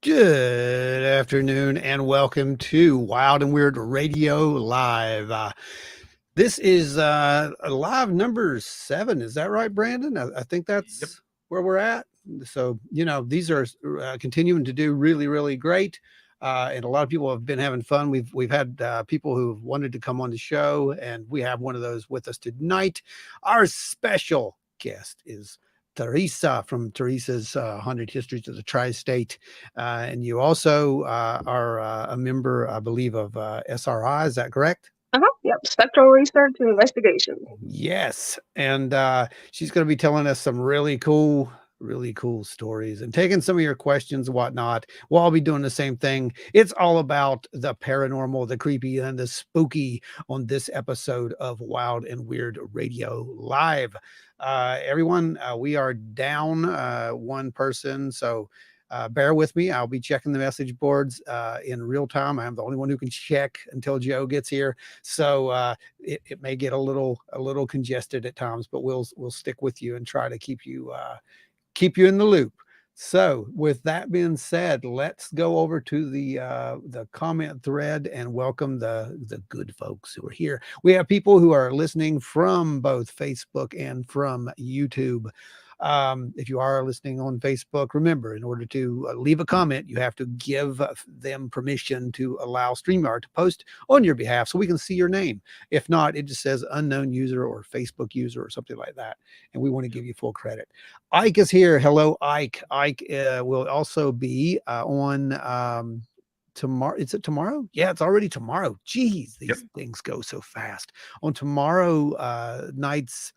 Good afternoon and welcome to Wild and Weird Radio Live. This is live number 7. Is that right, Brandon? I think Yep. that's where we're at. So, these are continuing to do really, really great. And a lot of people have been having fun. We've had people who've wanted to come on the show, and we have one of those with us tonight. Our special guest is Theresa from Theresa's 100 Histories of the Tri-State. And you also are a member, I believe, of SRI. Is that correct? Yep. Spectral research and investigation. Yes. And she's going to be telling us some really cool stories and taking some of your questions and whatnot. We'll all be doing the same thing. It's all about the paranormal, the creepy, and the spooky on this episode of Wild and Weird Radio Live. Everyone, we are down one person. So bear with me. I'll be checking the message boards in real time. I'm the only one who can check until Joe gets here. So it may get a little congested at times, but we'll stick with you and try to keep you in the loop. So with that being said, let's go over to the comment thread and welcome the good folks who are here. We have people who are listening from both Facebook and from YouTube. If you are listening on Facebook, remember, in order to leave a comment, you have to give them permission to allow StreamYard to post on your behalf so we can see your name. If not, it just says unknown user or Facebook user or something like that. And we want to give you full credit. Ike is here. Hello, Ike. Ike will also be on tomorrow. Is it tomorrow? Yeah, it's already tomorrow. Geez, these things go so fast. On tomorrow night's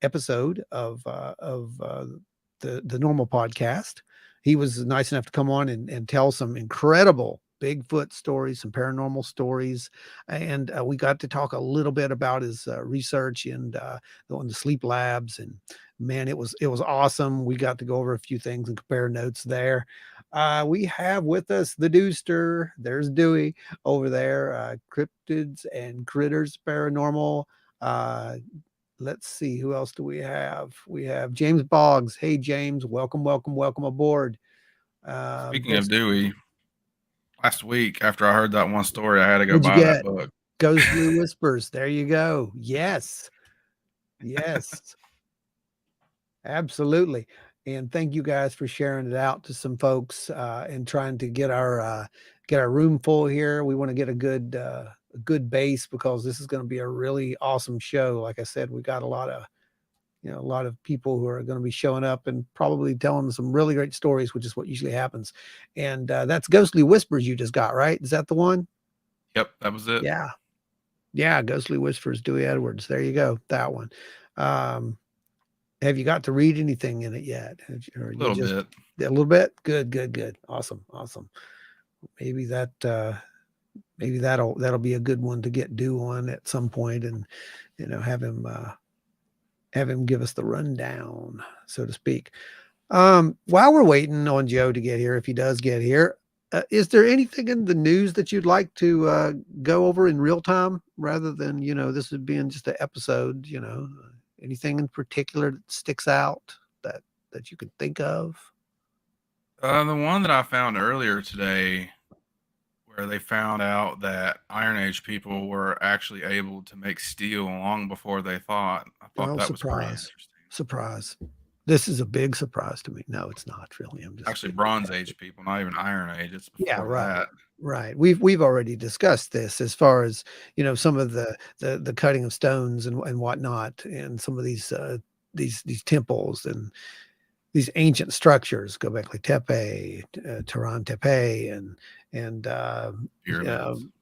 episode of the normal podcast, he was nice enough to come on and tell some incredible Bigfoot stories, some paranormal stories, and we got to talk a little bit about his research and on the sleep labs. And man, it was awesome. We got to go over a few things and compare notes there. We have with us the Dewster. There's Dewey over there. Cryptids and Critters Paranormal. Let's see, who else do we have? We have James Boggs. Hey, James, welcome aboard. Speaking of Dewey, last week after I heard that one story, I had to go What'd you buy that get? book. Ghostly Whispers. There you go. Yes. Absolutely. And thank you guys for sharing it out to some folks and trying to get our room full here. We want to get a good base because this is going to be a really awesome show. Like I said, we got a lot of people who are going to be showing up and probably telling some really great stories, which is what usually happens. And that's Ghostly Whispers you just got, right? Is that the one? Yep, that was it. Yeah. Ghostly Whispers, Dewey Edwards. There you go. That one. Have you got to read anything in it yet? A little bit. A little bit? Good. Awesome. Maybe that'll be a good one to get due on at some point, and have him give us the rundown, so to speak. While we're waiting on Joe to get here, if he does get here, is there anything in the news that you'd like to go over in real time rather than this would being just an episode? Anything in particular that sticks out that you could think of? The one that I found earlier today, where they found out that Iron Age people were actually able to make steel long before they thought. I thought that was pretty interesting. Surprise. This is a big surprise to me. No, it's not really. I'm just actually Bronze Age people, not even Iron Age. It's before that. Right. We've already discussed this as far as some of the cutting of stones and whatnot, and some of these temples and these ancient structures go back like Tepe, Tehran Tepe, and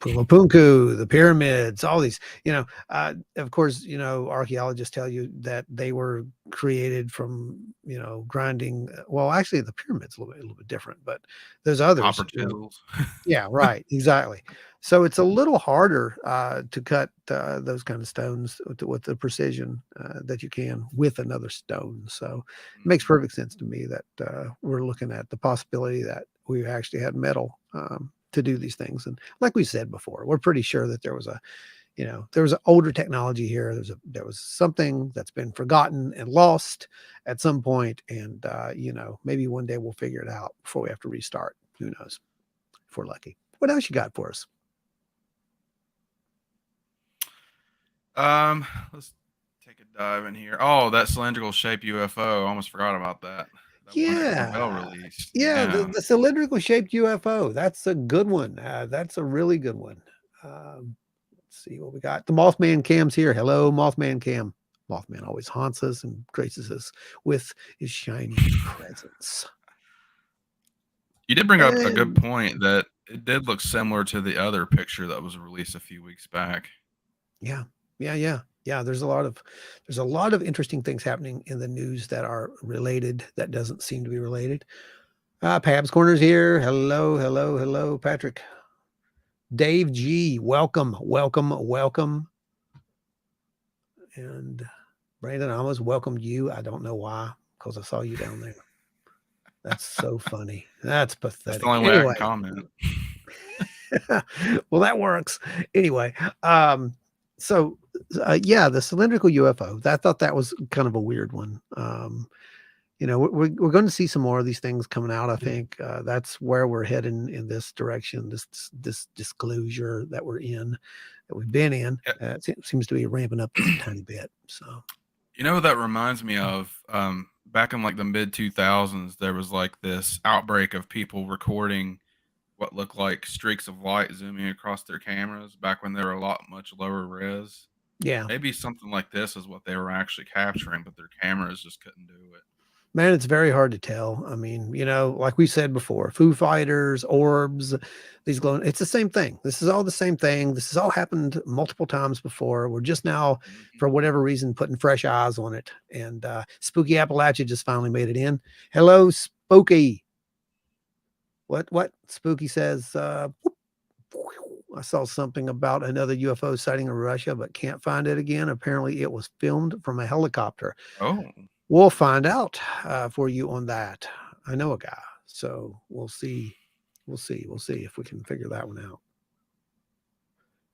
Pumapunku, the pyramids, all these, of course, archaeologists tell you that they were created from, grinding. Well, actually the pyramids a little bit different, but there's others. Copper tools. Yeah, right. Exactly. So it's a little harder to cut those kind of stones with the precision that you can with another stone. So it makes perfect sense to me that we're looking at the possibility that we actually had metal to do these things. And like we said before, we're pretty sure that there was an older technology here. There was something that's been forgotten and lost at some point. And, maybe one day we'll figure it out before we have to restart. Who knows if we're lucky. What else you got for us? Let's take a dive in here. Oh, that cylindrical shaped UFO. I almost forgot about that. That one that Gordon Bell Yeah. released. Yeah, Yeah. the cylindrical shaped UFO. That's a good one. That's a really good one. Let's see what we got. The Mothman Cam's here. Hello, Mothman Cam. Mothman always haunts us and graces us with his shining presence. You did bring up a good And point that it did look similar to the other picture that was released a few weeks back. yeah, yeah. There's a lot of interesting things happening in the news that are related that doesn't seem to be related. Pab's Corner's here. Hello, Patrick. Dave G, welcome. And Brandon, I almost welcomed you. I don't know why, because I saw you down there. That's so funny. That's That's pathetic. the only way I can comment. Well, that works. Anyway, so yeah, the cylindrical UFO. I thought that was kind of a weird one. We're going to see some more of these things coming out. I think that's where we're heading in this direction. This disclosure that we're in, that we've been in, seems to be ramping up just a tiny bit. So, you know what that reminds me of? Back in like the mid 2000s, there was like this outbreak of people recording what looked like streaks of light zooming across their cameras. Back when they were a lot much lower res. yeah. Maybe something like this is what they were actually capturing, but their cameras just couldn't do it. Man, it's very hard to tell. I mean, like we said before, Foo Fighters, orbs, these glowing, it's the same thing. This is all the same thing. This has all happened multiple times before. We're just now, for whatever reason, putting fresh eyes on it. And Spooky Appalachia just finally made it in. Hello, Spooky. What? Spooky says, I saw something about another UFO sighting in Russia, but can't find it again. Apparently it was filmed from a helicopter. Oh. We'll find out for you on that. I know a guy, so we'll see. We'll see if we can figure that one out.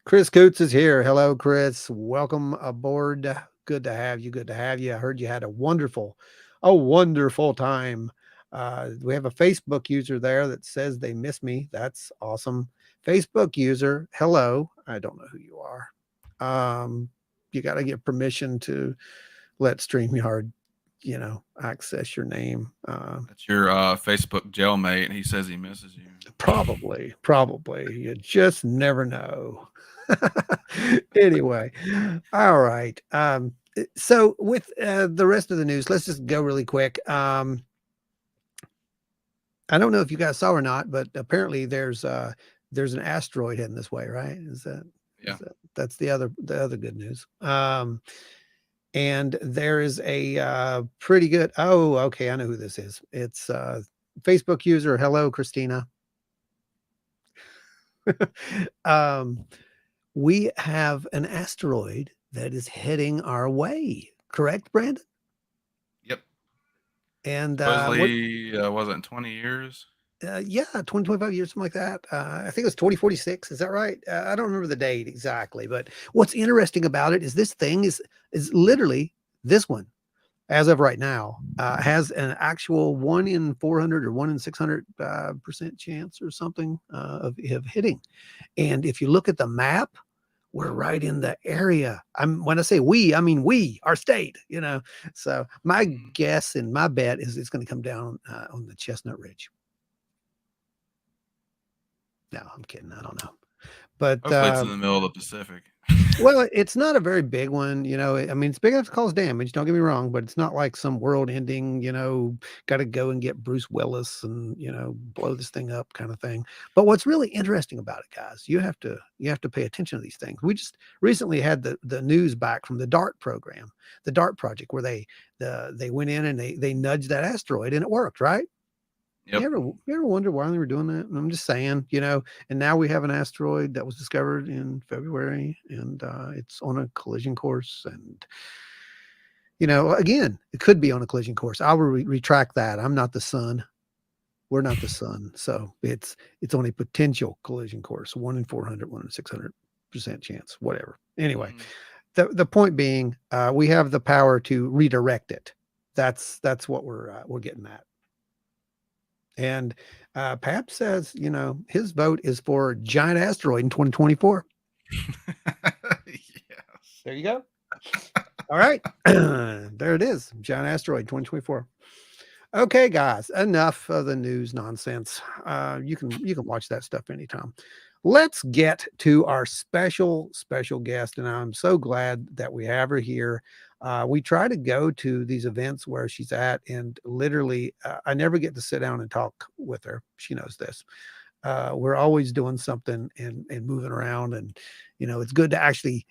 Chris Coots is here. Hello, Chris. Welcome aboard. Good to have you. I heard you had a wonderful time. We have a Facebook user there that says they miss me. That's awesome. Facebook user, hello. I don't know who you are. You got to get permission to let StreamYard access your name. That's your Facebook jailmate, and he says he misses you. Probably. You just never know. Anyway, all right. So with the rest of the news, let's just go really quick. I don't know if you guys saw or not, but apparently there's an asteroid heading this way, right? That's the other good news. And there is a pretty good, okay, I know who this is. It's Facebook user, hello, Christina. We have an asteroid that is heading our way, correct, Brandon? Yep. And supposedly, wasn't 20 years? Yeah, 20, 25 years, something like that. I think it was 2046. Is that right? I don't remember the date exactly, but what's interesting about it is this thing is literally this one, as of right now, has an actual 1 in 400 or 1 in 600% chance or something of hitting. And if you look at the map, we're right in the area. When I say we, I mean our state. So my guess and my bet is it's going to come down on the Chestnut Ridge. No, I'm kidding. I don't know. But hopefully it's in the middle of the Pacific. Well, it's not a very big one. I mean, it's big enough to cause damage. Don't get me wrong, but it's not like some world ending, got to go and get Bruce Willis and, blow this thing up kind of thing. But what's really interesting about it, guys, you have to pay attention to these things. We just recently had the news back from the DART program, the DART project, where they went in and they nudged that asteroid and it worked, right? Yep. You ever wonder why they were doing that? I'm just saying, and now we have an asteroid that was discovered in February and it's on a collision course. And, again, it could be on a collision course. I will retract that. I'm not the sun. We're not the sun. So it's on a potential collision course, 1 in 400, 1 in 600% chance, whatever. Anyway, the point being, we have the power to redirect it. That's what we're getting at. And Pap says, his vote is for giant asteroid in 2024. Yes. There you go. All right. There it is. Giant asteroid 2024. Okay, guys, enough of the news nonsense. You can watch that stuff anytime. Let's get to our special guest, and I'm so glad that we have her here. We try to go to these events where she's at, and literally, I never get to sit down and talk with her. She knows this. We're always doing something and moving around, and it's good to actually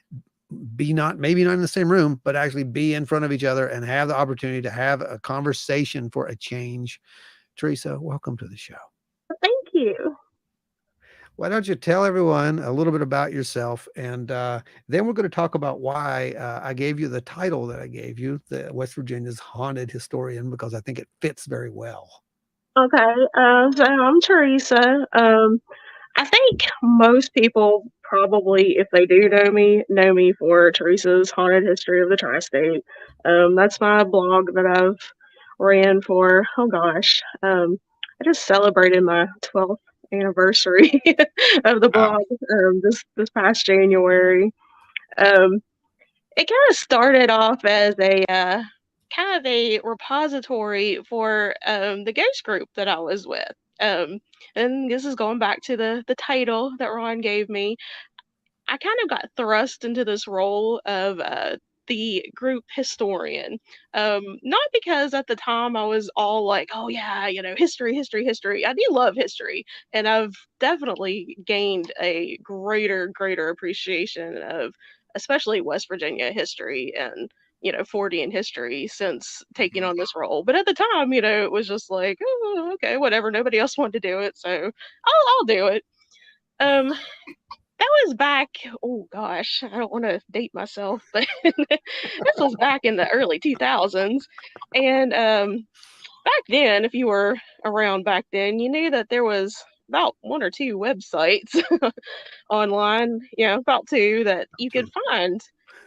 be maybe not in the same room, but actually be in front of each other and have the opportunity to have a conversation for a change. Theresa, welcome to the show. Thank you. Why don't you tell everyone a little bit about yourself, and then we're going to talk about why I gave you the title that I gave you, the West Virginia's haunted historian, because I think it fits very well. Okay, so I'm Theresa. I think most people probably, if they do know me for Teresa's Haunted History of the Tri-State. That's my blog that I've ran for, oh gosh, I just celebrated my 12th anniversary of the Wow. blog this past January. Um, it kind of started off as a kind of a repository for the ghost group that I was with. And this is going back to the title that Ron gave me. I kind of got thrust into this role of the group historian. Not because at the time I was all like, oh yeah, history, history, history. I do love history, and I've definitely gained a greater appreciation of especially West Virginia history and 40 history since taking Mhm. on this role. But at the time, it was just like, oh, okay, whatever. Nobody else wanted to do it, so I'll do it. Um, that was back, oh gosh, I don't want to date myself, but this was back in the early 2000s. And back then, if you were around back then, you knew that there was about one or two websites online, about two that you could True. find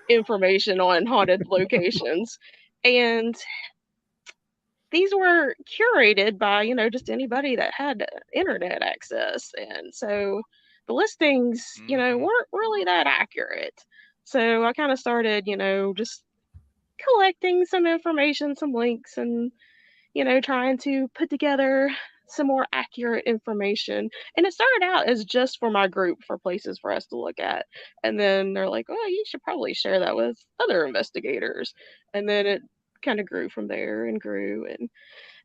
information on haunted locations. And these were curated by, just anybody that had internet access. And so the listings, Mhm. weren't really that accurate. So I kind of started, just collecting some information, some links, and, trying to put together some more accurate information. And it started out as just for my group for places for us to look at. And then they're like, oh, you should probably share that with other investigators. And then it kind of grew from there and grew. And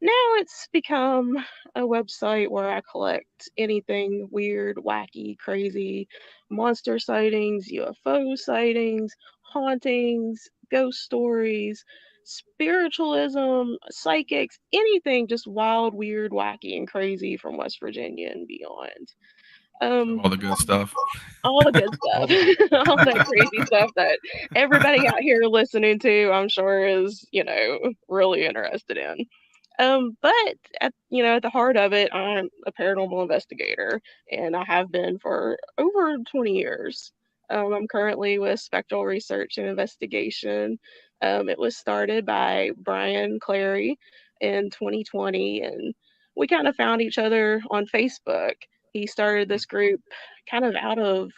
now it's become a website where I collect anything weird, wacky, crazy, monster sightings, UFO sightings, hauntings, ghost stories, spiritualism, psychics, anything just wild, weird, wacky, and crazy from West Virginia and beyond. So Um, all the good stuff. all the good All the good. stuff, all that crazy stuff that everybody out here listening to, I'm sure is, really interested in. But at the heart of it, I'm a paranormal investigator, and I have been for over 20 years. I'm currently with Spectral Research and Investigation. It was started by Brian Clary in 2020, and we kind of found each other on Facebook. He started this group kind of out of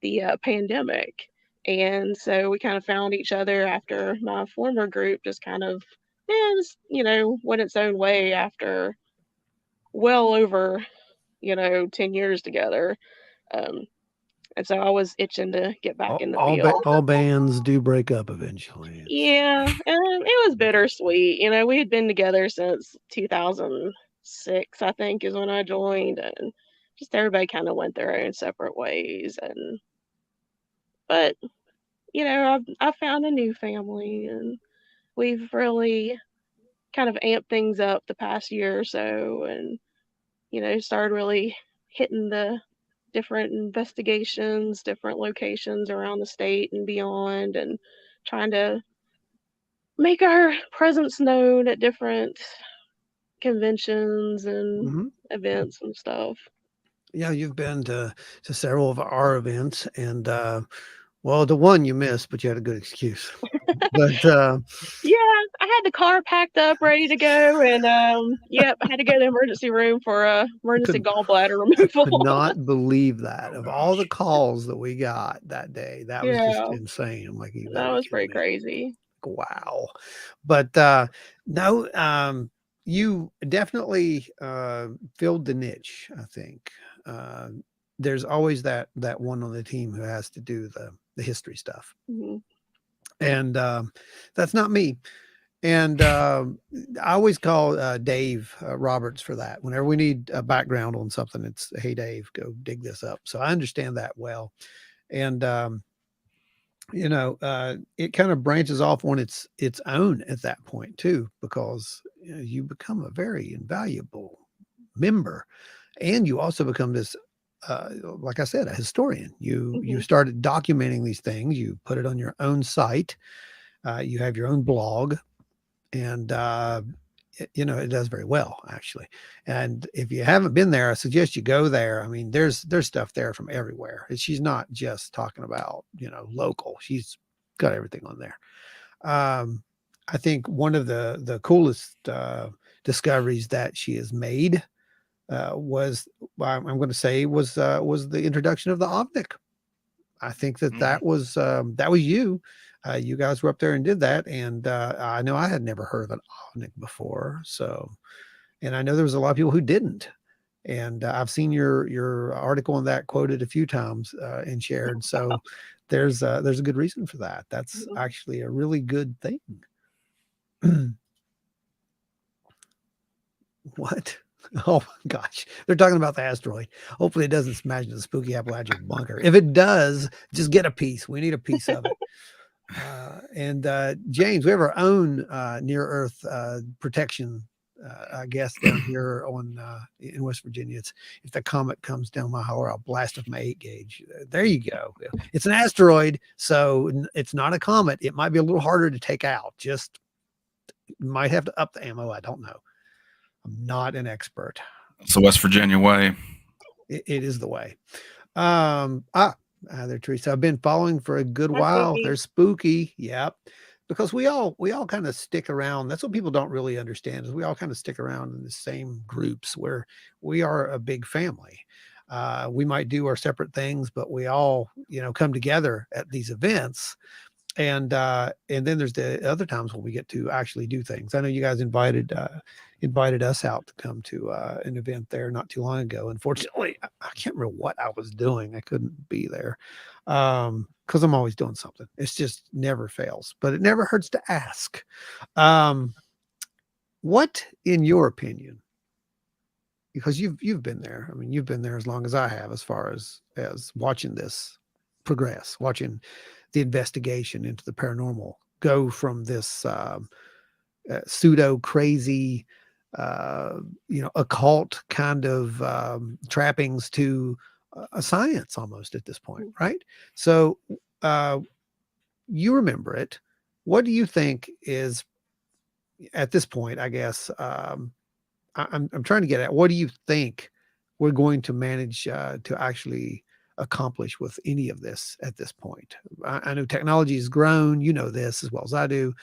the pandemic, and so we kind of found each other after my former group just kind of just, went its own way after well over, 10 years together. Um, and so I was itching to get back in the field. All bands do break up eventually. Yeah, it was bittersweet. We had been together since 2006, I think, is when I joined, and just everybody kind of went their own separate ways. But I found a new family, and we've really kind of amped things up the past year or so, and started really hitting the different investigations, different locations around the state and beyond, and trying to make our presence known at different conventions and Mhm. events and stuff. Yeah, you've been to several of our events, and Well, the one you missed, but you had a good excuse. But Yeah, I had the car packed up, ready to go, and yep, I had to go to the emergency room for emergency could gallbladder could removal. not believe that. Oh Of all the gosh. calls that we got that day, that was just Yeah, insane. I'm like, you got to that be was kidding pretty me. crazy. Wow. But no, you definitely filled the niche, I think. Uh, there's always that one on the team who has to do the history stuff. Mhm. And that's not me. And I always call Dave Roberts for that. Whenever we need a background on something, it's, hey, Dave, go dig this up. So I understand that well. And, it kind of branches off on its own at that point too, because you become a very invaluable member, and you also become this, like I said, a historian. You Mhm. started documenting these things. You put it on your own site. You have your own blog, and it does very well actually. And if you haven't been there, I suggest you go there. I mean, there's stuff there from everywhere. She's not just talking about local. She's got everything on there. I think one of the coolest discoveries that she has made was, I'm going to say, was the introduction of the ovnik. I think Mhm. that was you. You guys were up there and did that, and I know I had never heard of an ovnik before. So, and I know there was a lot of people who didn't. And I've seen your article on that quoted a few times and shared. So there's a good reason for that. That's Mhm. actually a really good thing. What? Oh my gosh. They're talking about the asteroid. Hopefully it doesn't smash into the spooky Appalachian bunker. If it does, just get a piece. We need a piece of it. And James, we have our own near Earth protection, I guess, down here on in West Virginia. It's, if the comet comes down my holler, I'll blast with my 8 gauge. There you go. It's an asteroid, so it's not a comet. It might be a little harder to take out. Just might have to up the ammo. I don't know. I'm not an expert. It's the West Virginia way. It is the way. There, Teresa. I've been following for a good That's while. spooky. They're spooky. Yep. Because we all kind of stick around. That's what people don't really understand, is we all kind of stick around in the same groups where we are a big family. We might do our separate things, but we all, come together at these events. And then there's the other times when we get to actually do things. I know you guys invited us out to come to an event there not too long ago. Unfortunately, I can't remember what I was doing. I couldn't be there because I'm always doing something. It's just never fails, but it never hurts to ask. Um, what, in your opinion, because you've been there. I mean, you've been there as long as I have, as far as watching this progress, watching the investigation into the paranormal go from this pseudo crazy, occult kind of trappings to a science almost at this point, right? So uh, you remember it. What do you think is at this point? I guess I'm trying to get at, what do you think we're going to manage to actually accomplish with any of this at this point? I know technology has grown. You know this as well as I do.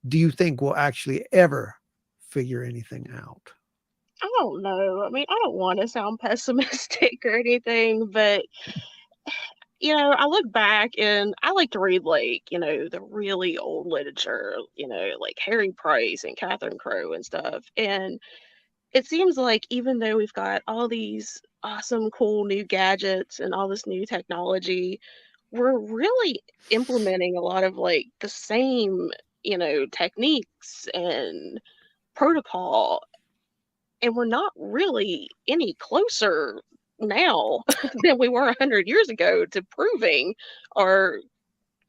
Do you think we'll actually ever figure anything out? I don't know. I mean, I don't want to sound pessimistic or anything, but I look back and I like to read like, the really old literature, like Harry Price and Catherine Crowe and stuff. And it seems like even though we've got all these awesome, cool new gadgets and all this new technology, we're really implementing a lot of like the same, techniques and protocol, and we're not really any closer now than we were 100 years ago to proving or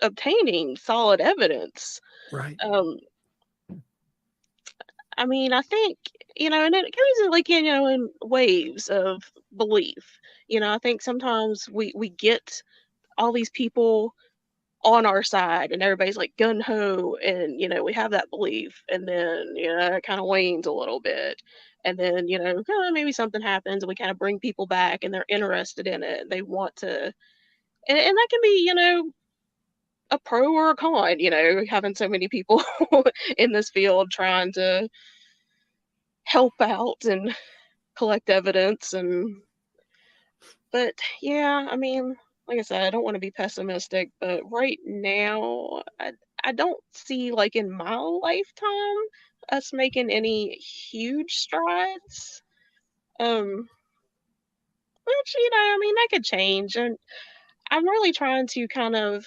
obtaining solid evidence. Right. Um, I mean, I think, and it goes in like, in waves of belief. I think sometimes we get all these people on our side and everybody's like gun ho, and we have that belief, and then it kind of wanes a little bit, and then maybe something happens and we kind of bring people back and they're interested in it, they want to, and that can be a pro or a con, having so many people in this field trying to help out and collect evidence. But yeah, I mean, like I said, I don't want to be pessimistic, but right now I don't see, like, in my lifetime, us making any huge strides. Um which, I mean, that could change, and I'm really trying to kind of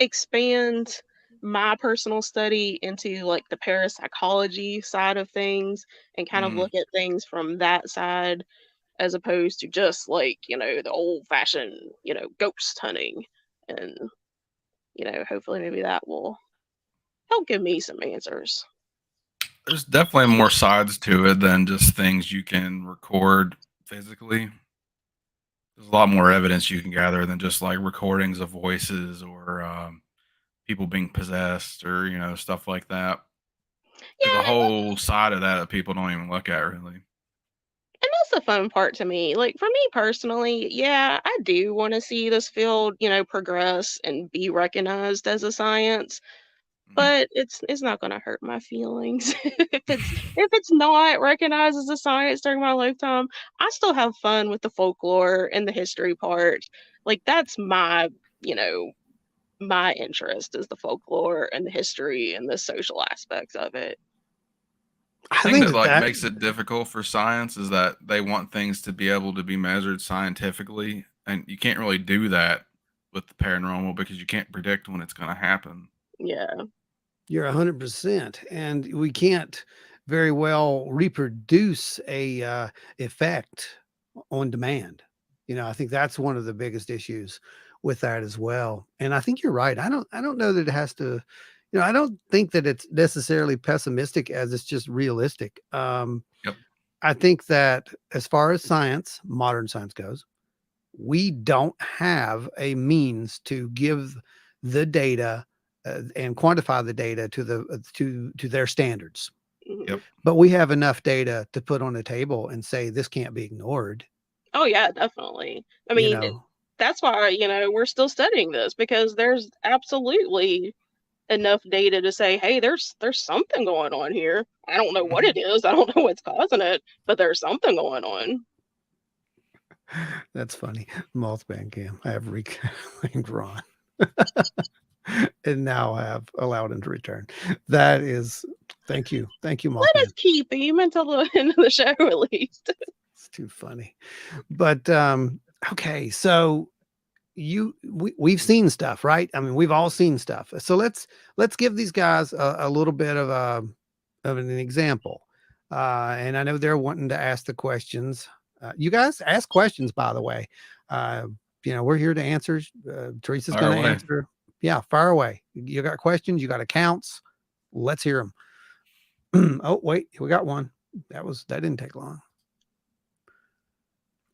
expand my personal study into, like, the parapsychology side of things and kind of Mm. look at things from that side as opposed to just, like, the old fashioned, ghost hunting. And, hopefully maybe that will help give me some answers. There's definitely more sides to it than just things you can record physically. There's a lot more evidence you can gather than just like recordings of voices or people being possessed or stuff like that. There's a Yeah, whole side of that that people don't even look at really. and that's the fun part to me. Like, for me personally, yeah, I do want to see this field, progress and be recognized as a science. Mhm. But it's not gonna hurt my feelings if it's not recognized as a science during my lifetime. I still have fun with the folklore and the history part. Like, that's you know, my interest is the folklore and the history and the social aspects of it. The I thing think that that like that makes it difficult for science is that they want things to be able to be measured scientifically, and you can't really do that with the paranormal because you can't predict when it's going to happen. Yeah. you're 100%, and we can't very well reproduce a effect on demand. I think that's one of the biggest issues with that as well. And I think you're right. I don't know that it has to. I don't think that it's necessarily pessimistic as it's just realistic. Yep. I think that as far as science, modern science goes, we don't have a means to give the data and quantify the data to their standards. Mhm. Yep. But we have enough data to put on the table and say this can't be ignored. Oh, yeah, definitely. I You mean, know, that's why, we're still studying this because there's absolutely enough data to say, hey, there's something going on here. I don't know what Mhm. it is. I don't know what's causing it, but there's something going on. that's funny. Mothman cam. I have reclaimed Ron, and now I have allowed him to return. That is, thank you, Let Mothman. us keep him until the end of the show, at least. It's too funny. But okay, so we've seen stuff, right? I mean, we've all seen stuff. So let's give these guys a little bit of an example. And I know they're wanting to ask the questions. You guys ask questions, by the way. Uh, we're here to answer. Teresa's Fire going to away. answer. Yeah, fire away. You got questions, you got accounts. Let's hear them. Oh, wait, we got one. That didn't take long.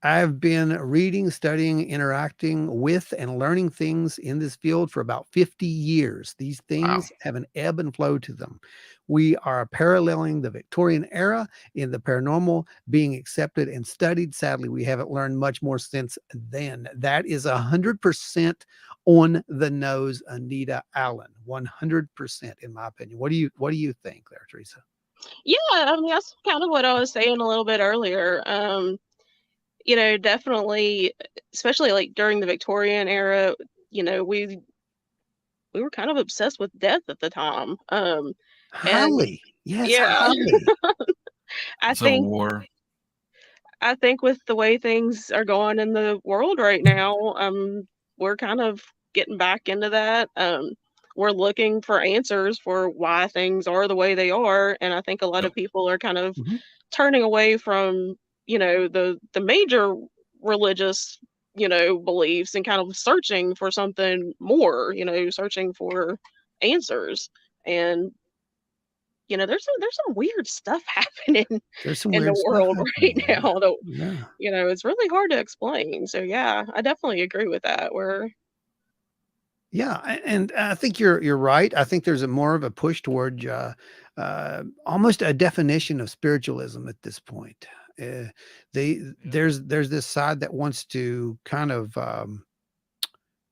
I've been reading, studying, interacting with, and learning things in this field for about 50 years. These Wow. things have an ebb and flow to them. We are paralleling the Victorian era in the paranormal being accepted and studied. Sadly, we haven't learned much more since then. That is 100% on the nose, Anita Allen. 100%, in my opinion. What do you think there, Teresa? Yeah, I mean, that's kind of what I was saying a little bit earlier. Definitely, especially like during the Victorian era, we were kind of obsessed with death at the time. And Highly. Yes, yeah, highly. I Civil think War. I think with the way things are going in the world right now, we're kind of getting back into that. We're looking for answers for why things are the way they are, and I think a lot Yep. of people are kind of Mhm. turning away from, the major religious, beliefs and kind of searching for something more, searching for answers. And there's some weird stuff happening There's some in the weird stuff world right happening. Yeah. now that Yeah. it's really hard to explain. So yeah, I definitely agree with that. Yeah, and I think you're right. I think there's a more of a push toward almost a definition of spiritualism at this point. Uh, Yep. there's this side that wants to kind of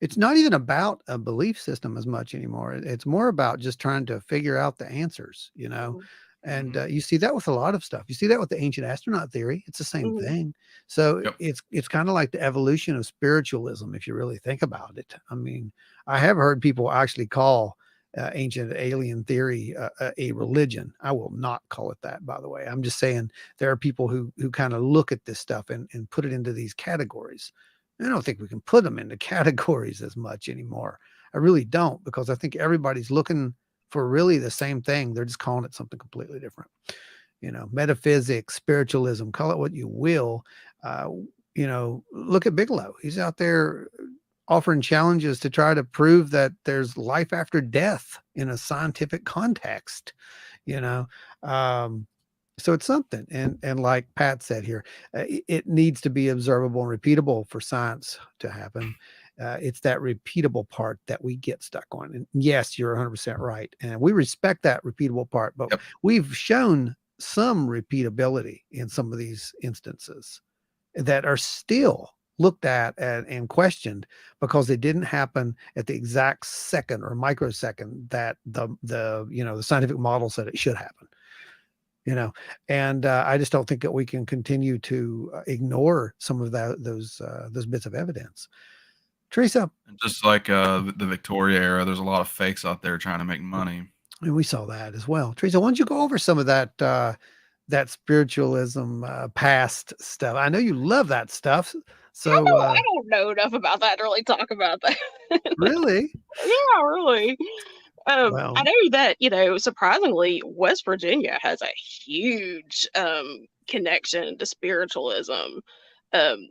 It's not even about a belief system as much anymore. It's more about just trying to figure out the answers, you know. Mhm. And Mhm. you see that with a lot of stuff. You see that with the ancient astronaut theory. It's the same Mhm. thing. So Yep. it's kind of like the evolution of spiritualism, if you really think about it. I mean, I have heard people actually call ancient alien theory a religion. I will not call it that, by the way. I'm just saying there are people who kind of look at this stuff and put it into these categories. I don't think we can put them into categories as much anymore. I really don't, because I think everybody's looking for really the same thing. They're just calling it something completely different. You know, metaphysics, spiritualism, call it what you will. Uh, you know, look at Bigelow. He's out there offering challenges to try to prove that there's life after death in a scientific context, you know. Um, so it's something, and like Pat said here, it needs to be observable and repeatable for science to happen. It's that repeatable part that we get stuck on. And yes, you're 100% right, and we respect that repeatable part, but Yep. we've shown some repeatability in some of these instances that are still looked at and questioned because it didn't happen at the exact second or microsecond that the you know the scientific model said it should happen, you know. And I just don't think that we can continue to ignore some of those bits of evidence. Teresa, And just like the Victoria era, there's a lot of fakes out there trying to make money. and we saw that as well. Teresa, why don't you go over some of that that spiritualism past stuff? I know you love that stuff. So I don't know enough about that to really talk about that. really, Yeah, really. I well, know that, surprisingly, West Virginia has a huge connection to spiritualism. Um,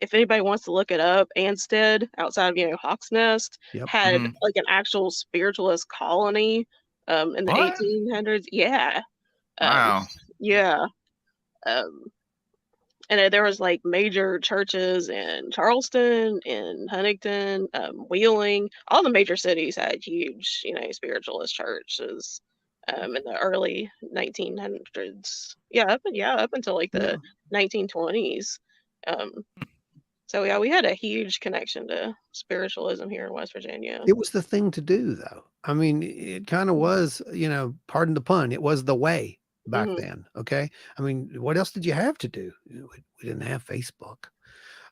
if anybody wants to look it up, Anstead, outside of, Hawks Nest, yep. had Mhm. like an actual spiritualist colony in the What? 1800s. Yeah. Um, Wow. yeah. Um, and there was like major churches in Charleston, in Huntington, Wheeling. All the major cities had huge, spiritualist churches in the early 1900s. Up until like Yeah. the 1920s. Um, so yeah, we had a huge connection to spiritualism here in West Virginia. It was the thing to do, though. I mean, it kind of was, you know, pardon the pun, it was the way back Hmm. then. Okay. I mean, what else did you have to do? You know, we didn't have Facebook.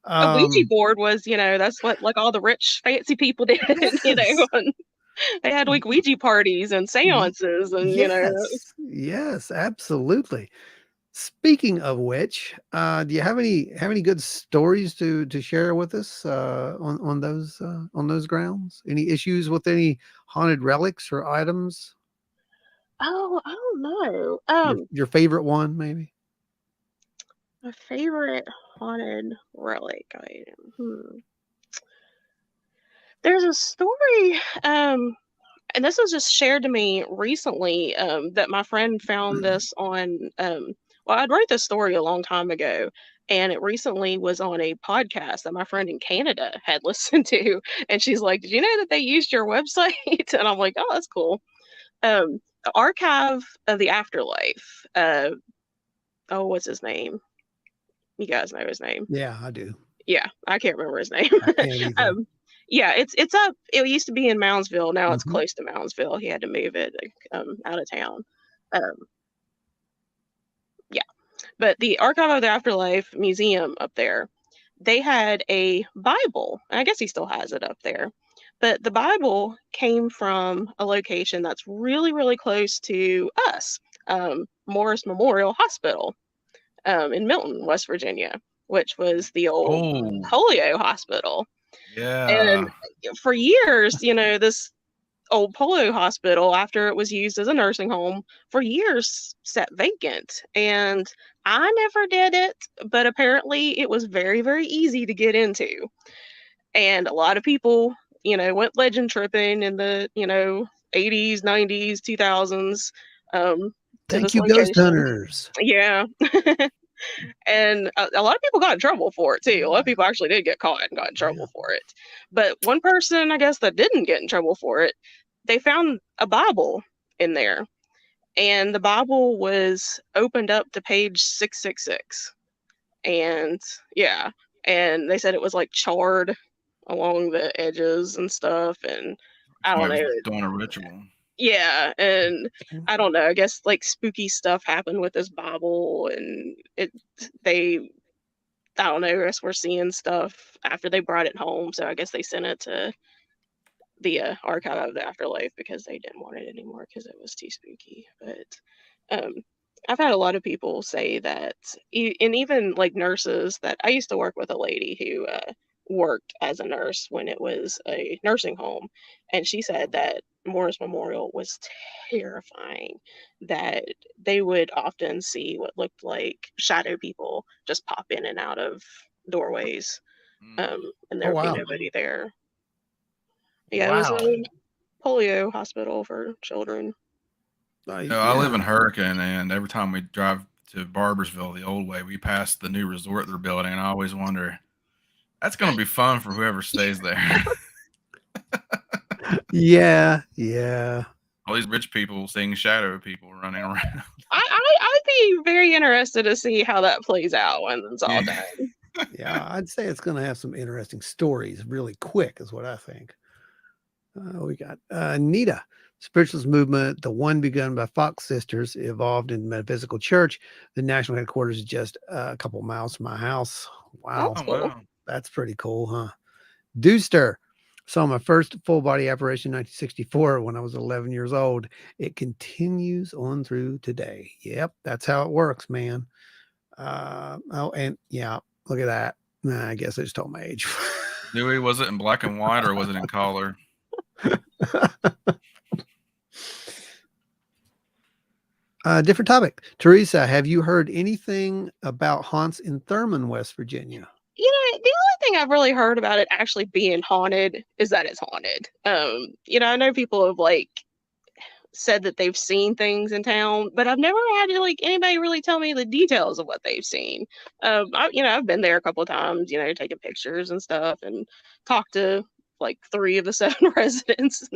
A Ouija Um, board was, that's what like all the rich fancy people did, yes. and they had like Ouija parties and y- seances, and Yes. Yes, absolutely. Speaking of which, do you have any good stories to share with us on those grounds? Any issues with any haunted relics or items? oh, I don't know. Your favorite one, maybe? My favorite haunted relic item. There's a story, and this was just shared to me recently, that my friend found this on, well, I'd wrote this story a long time ago, and it recently was on a podcast that my friend in Canada had listened to, and she's like, "Did you know that they used your website?" And I'm like, "Oh, that's cool." The Archive of the Afterlife. Oh, what's his name? You guys know his name. Yeah, I do. Yeah, I can't remember his name. I can't either. um, yeah, it's up. It used to be in Moundsville. Now it's Mhm. close to Moundsville. He had to move it out of town. Um, yeah, but the Archive of the Afterlife Museum up there, they had a Bible. I guess he still has it up there. But the Bible came from a location that's really, really close to us, Morris Memorial Hospital in Milton, West Virginia, which was the old Oh, polio hospital. And yeah. for years, this old polio hospital, after it was used as a nursing home, for years sat vacant. And I never did it, but apparently it was very, very easy to get into. And a lot of people, went legend tripping in the, 80s, 90s, 2000s to Thank this you, ghost location. hunters. Yeah. And a lot of people got in trouble for it too. A lot of people actually did get caught and got in Yeah. trouble for it. But one person, I guess, that didn't get in trouble for it, they found a Bible in there. And the Bible was opened up to page 666. And yeah. And they said it was like charred along the edges and stuff, and I don't Somebody know. was doing a ritual. Yeah, and I don't know. I guess like spooky stuff happened with this Bible, and they I don't know. I guess we're seeing stuff after they brought it home, so I guess they sent it to the archive of the afterlife because they didn't want it anymore because it was too spooky. But um, I've had a lot of people say that, and even like nurses, that I used to work with a lady who worked as a nurse when it was a nursing home, and she said that Morris Memorial was terrifying, that they would often see what looked like shadow people just pop in and out of doorways, Mm. and Oh there would be wow. nobody there. Yeah, it was Wow. a polio hospital for children. I live in Yeah. Hurricane, and every time we drive to Barbersville the old way, we pass the new resort they're building, and I always wonder, that's going to be fun for whoever stays there. Yeah. Yeah. All these rich people seeing shadow people running around. I'd be very interested to see how that plays out when it's all Yeah. done. Yeah. I'd say it's going to have some interesting stories really quick, is what I think. We got Nita. Spiritualist movement, the one begun by Fox sisters, evolved in metaphysical church. The national headquarters is just a couple miles from my house. Wow. That's Oh, cool. wow. That's pretty cool, huh? Deuster. Saw my first full body apparition in 1964 when I was 11 years old. It continues on through today. Yep, that's how it works, man. Oh, and yeah, look at that. Nah, I guess I just told my age. Dewey, was it in black and white or was it in color? Different topic. Theresa, have you heard anything about haunts in Thurman, West Virginia? You know, the only thing I've really heard about it actually being haunted is that it's haunted. I know people have like said that they've seen things in town, but I've never had like anybody really tell me the details of what they've seen. I've been there a couple of times, taking pictures and stuff, and talked to like 3 of the 7 residents.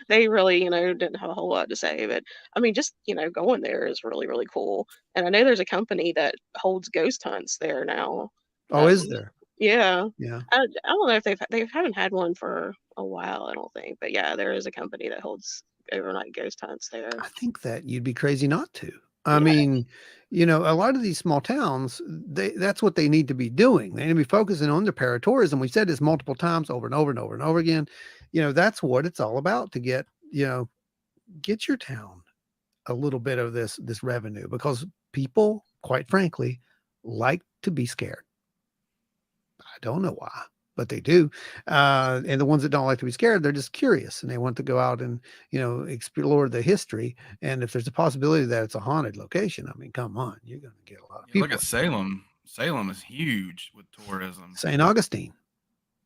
They really, didn't have a whole lot to say, but I mean, just going there is really, really cool. And I know there's a company that holds ghost hunts there now. Oh, Um, is there? yeah, Yeah. I don't know if they haven't had one for a while, I don't think, but yeah, there is a company that holds overnight ghost hunts there. I think that you'd be crazy not to. I Yeah, mean, a lot of these small towns, that's what they need to be doing. They need to be focusing on their paratourism. We said this multiple times over and over and over and over again. That's what it's all about, to get your town a little bit of this revenue, because people, quite frankly, like to be scared. I don't know why, but they do. And the ones that don't like to be scared, they're just curious and they want to go out and, explore the history. And if there's a possibility that it's a haunted location, I mean, come on, you're going to get a lot of Look people. at Salem. Salem is huge with tourism. St. Augustine,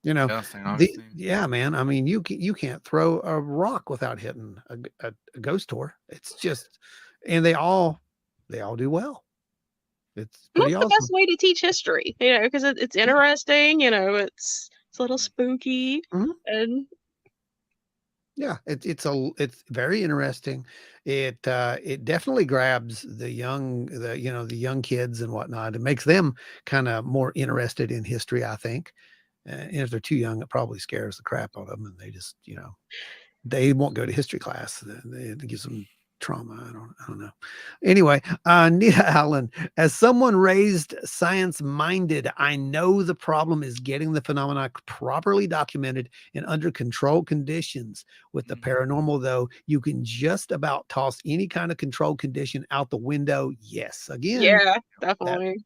Yeah, St. Augustine. yeah, man. I mean, you can't throw a rock without hitting a ghost tour. It's just, and they all do well. It's and pretty that's the awesome. best way to teach history, because it's interesting. It's a little spooky, Mhm. and Yeah, it's very interesting. It definitely grabs the young kids and whatnot. It makes them kind of more interested in history, I think. And if they're too young, it probably scares the crap out of them, and they just they won't go to history class. It gives them trauma. I don't know. Anyway, Nita Allen, as someone raised science-minded, I know the problem is getting the phenomena properly documented and under controlled conditions. With the paranormal, though, you can just about toss any kind of controlled condition out the window. Yes, again, yeah, that definitely.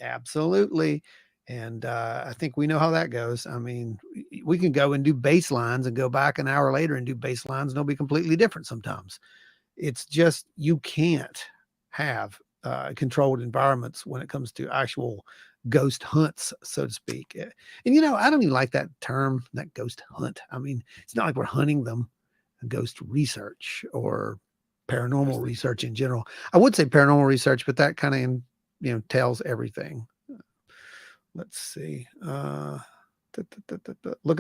absolutely. And I think we know how that goes. I mean, we can go and do baselines and go back an hour later and do baselines, and they'll be completely different sometimes. It's just, you can't have controlled environments when it comes to actual ghost hunts, so to speak. And I don't even like that term, that ghost hunt. I mean, it's not like we're hunting them. Ghost research or paranormal research in general. I would say paranormal research, but that kind of tells everything. Let's see. Looking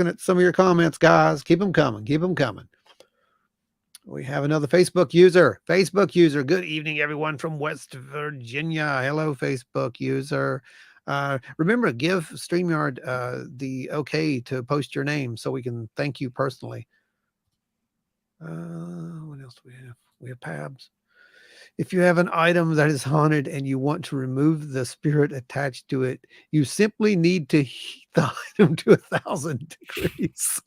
at some of your comments, guys. Keep them coming. Keep them coming. We have another Facebook user. Facebook user. Good evening, everyone from West Virginia. Hello, Facebook user. Remember, give StreamYard the okay to post your name so we can thank you personally. What else do we have? We have Pabs. If you have an item that is haunted and you want to remove the spirit attached to it, you simply need to heat the item to 1,000 degrees.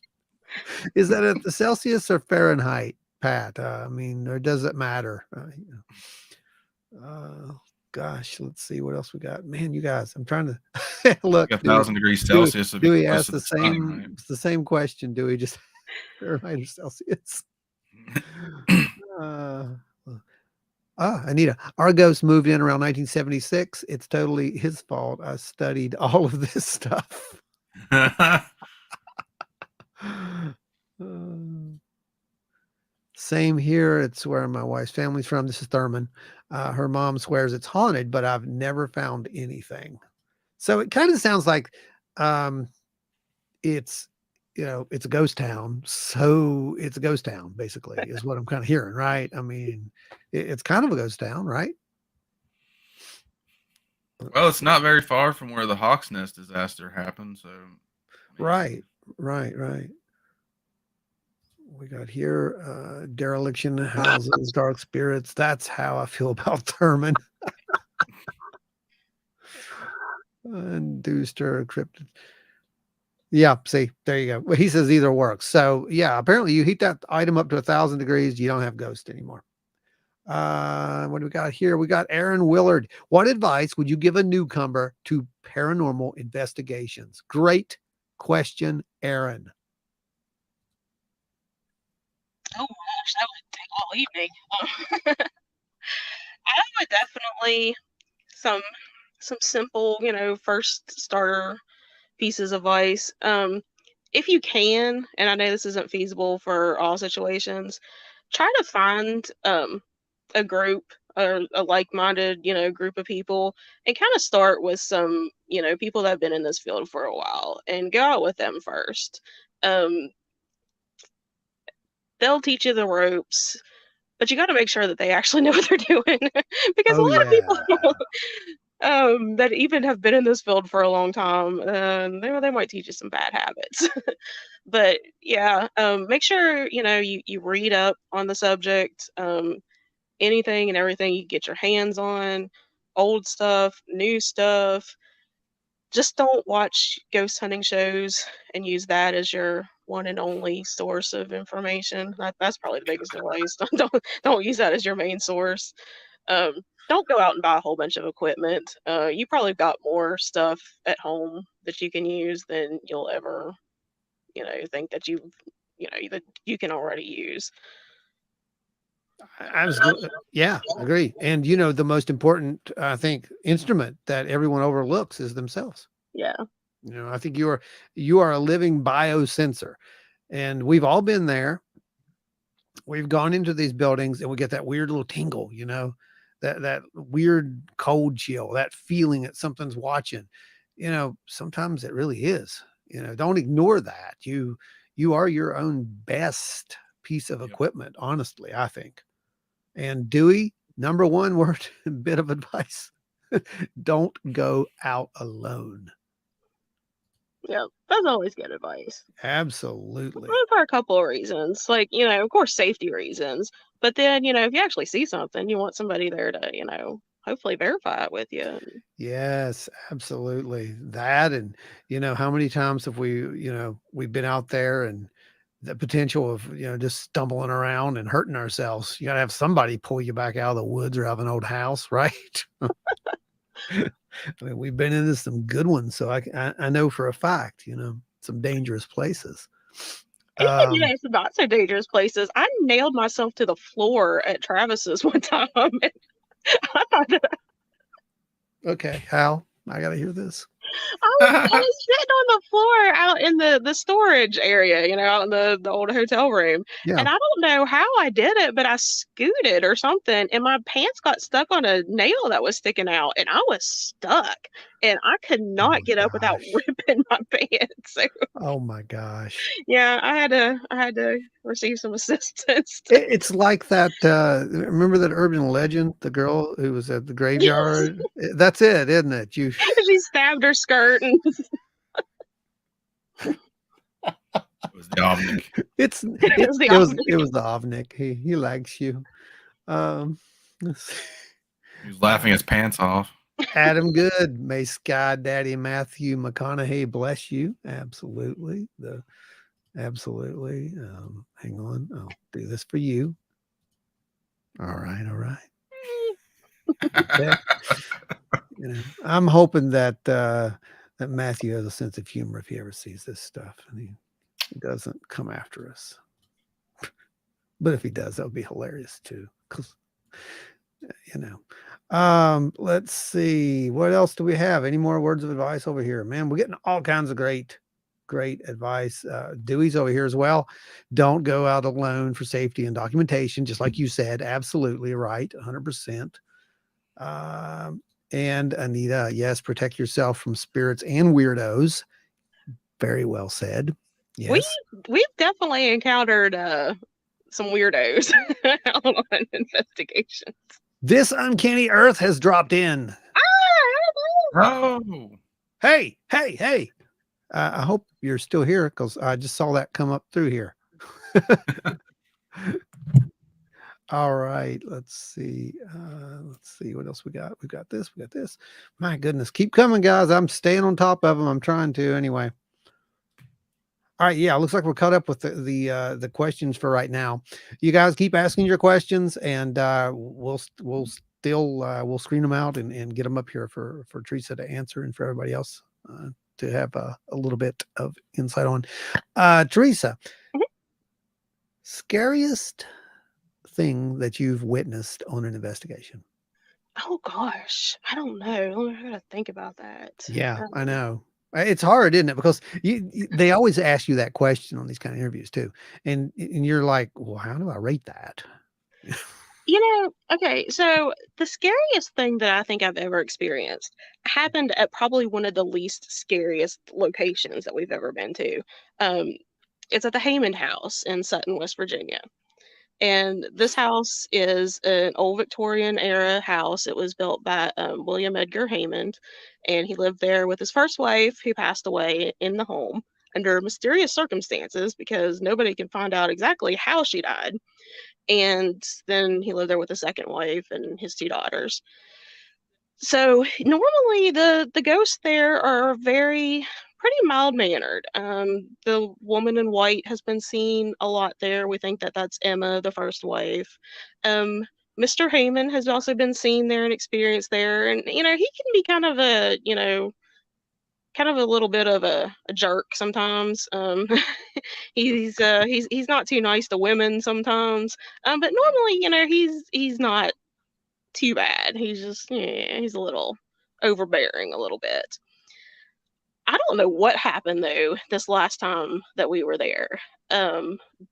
Is that at the Celsius or Fahrenheit, Pat? I mean, or does it matter? Gosh, let's see what else we got. Man, you guys, I'm trying to look. 1,000 degrees Celsius would be Dewey close asked to the the sun, same, right? it's the same question. Dewey, just Fahrenheit or Celsius? Anita, Argos moved in around 1976. It's totally his fault. I studied all of this stuff. Same here. It's where my wife's family's from. This is Thurman. Her mom swears it's haunted, but I've never found anything. So it kind of sounds like it's it's a ghost town. So it's a ghost town, basically, is what I'm kind of hearing, right? I mean, it's kind of a ghost town, right? Well, it's not very far from where the Hawk's Nest disaster happened. So, right. We got here dereliction houses, dark spirits. That's how I feel about Thurman. Induced or cryptid. Yeah, see, there you go. Well, he says either works. So yeah, apparently you heat that item up to 1,000 degrees, you don't have ghost anymore. What do we got here? We got Aaron Willard. What advice would you give a newcomer to paranormal investigations? Great question, Aaron. Oh gosh, that would take all evening. I would definitely some simple, first starter pieces of advice. If you can, and I know this isn't feasible for all situations, try to find a group or a like-minded, group of people, and kind of start with some, people that have been in this field for a while, and go out with them first. They'll teach you the ropes, but you got to make sure that they actually know what they're doing, because a lot of people that even have been in this field for a long time, they might teach you some bad habits. But yeah, make sure you read up on the subject. Anything and everything you get your hands on, old stuff, new stuff. Just don't watch ghost hunting shows and use that as your one and only source of information. That's probably the biggest advice. Don't use that as your main source. Um, don't go out and buy a whole bunch of equipment. You probably got more stuff at home that you can use than you'll ever, think that that you can already use. Absolutely. Yeah, agree. And the most important, I think, instrument that everyone overlooks is themselves. Yeah. I think you are a living biosensor, and we've all been there. We've gone into these buildings and we get that weird little tingle, that weird cold chill, that feeling that something's watching. Sometimes it really is. Don't ignore that. You are your own best piece of equipment, honestly, I think. And Dewey, number one word, bit of advice. Don't go out alone. Yeah, that's always good advice. Absolutely. For a couple of reasons. Like, of course, safety reasons. But then, if you actually see something, you want somebody there to, hopefully verify it with you. Yes, absolutely. That, and how many times have we've been out there, and the potential of just stumbling around and hurting ourselves. You got to have somebody pull you back out of the woods or out of an old house, right? I mean, we've been into some good ones, so I know for a fact, some dangerous places. Even it's not so dangerous places. I nailed myself to the floor at Travis's one time. Okay, Hal, I got to hear this. I was sitting on the floor out in the storage area, out in the old hotel room. Yeah. And I don't know how I did it, but I scooted or something, and my pants got stuck on a nail that was sticking out, and I was stuck, and I could not get up without ripping my pants. So, oh my gosh. Yeah, I had to receive some assistance. It's like that. Remember that urban legend, the girl who was at the graveyard? Yes. That's it, isn't it? she stabbed her skirt and It was the Ovnik. it was the it was the Ovnik. He likes you. Let's see. He was laughing his pants off. Adam Good, may Sky Daddy Matthew McConaughey bless you. Absolutely. Absolutely. Hang on. I'll do this for you. All right. Okay. I'm hoping that that Matthew has a sense of humor if he ever sees this stuff and he doesn't come after us. But if he does, that would be hilarious too. Because let's see. What else do we have? Any more words of advice over here? Man, we're getting all kinds of great advice. Dewey's over here as well. Don't go out alone for safety and documentation, just like you said. Absolutely right. 100%. And Anita, yes, protect yourself from spirits and weirdos. Very well said. Yes. We've definitely encountered some weirdos on investigations. This uncanny earth has dropped in. Oh, Hey. I hope you're still here because I just saw that come up through here. All right, let's see what else we got. We've got this. My goodness, keep coming, guys. I'm staying on top of them. I'm trying to anyway. All right, yeah, looks like we're caught up with the questions for right now. You guys keep asking your questions, and we'll screen them out and get them up here for Theresa to answer and for everybody else to have a little bit of insight on. Theresa, scariest thing that you've witnessed on an investigation? Oh gosh, I don't know. I gotta think about that. Yeah, I know. It's hard, isn't it? Because they always ask you that question on these kind of interviews too, and you're like, well, how do I rate that? Okay, so the scariest thing that I think I've ever experienced happened at probably one of the least scariest locations that we've ever been to. It's at the Haymond House in Sutton, West Virginia. And this house is an old Victorian era house. It was built by William Edgar Haymond, and he lived there with his first wife, who passed away in the home under mysterious circumstances because nobody can find out exactly how she died. And then he lived there with his second wife and his two daughters. So normally the ghosts there are pretty mild mannered. The woman in white has been seen a lot there. We think that that's Emma, the first wife. Mr. Heyman has also been seen there and experienced there, and he can be kind of a little bit of a jerk sometimes. He's not too nice to women sometimes. But normally, he's not too bad. He's just he's a little overbearing a little bit. I don't know what happened though this last time that we were there.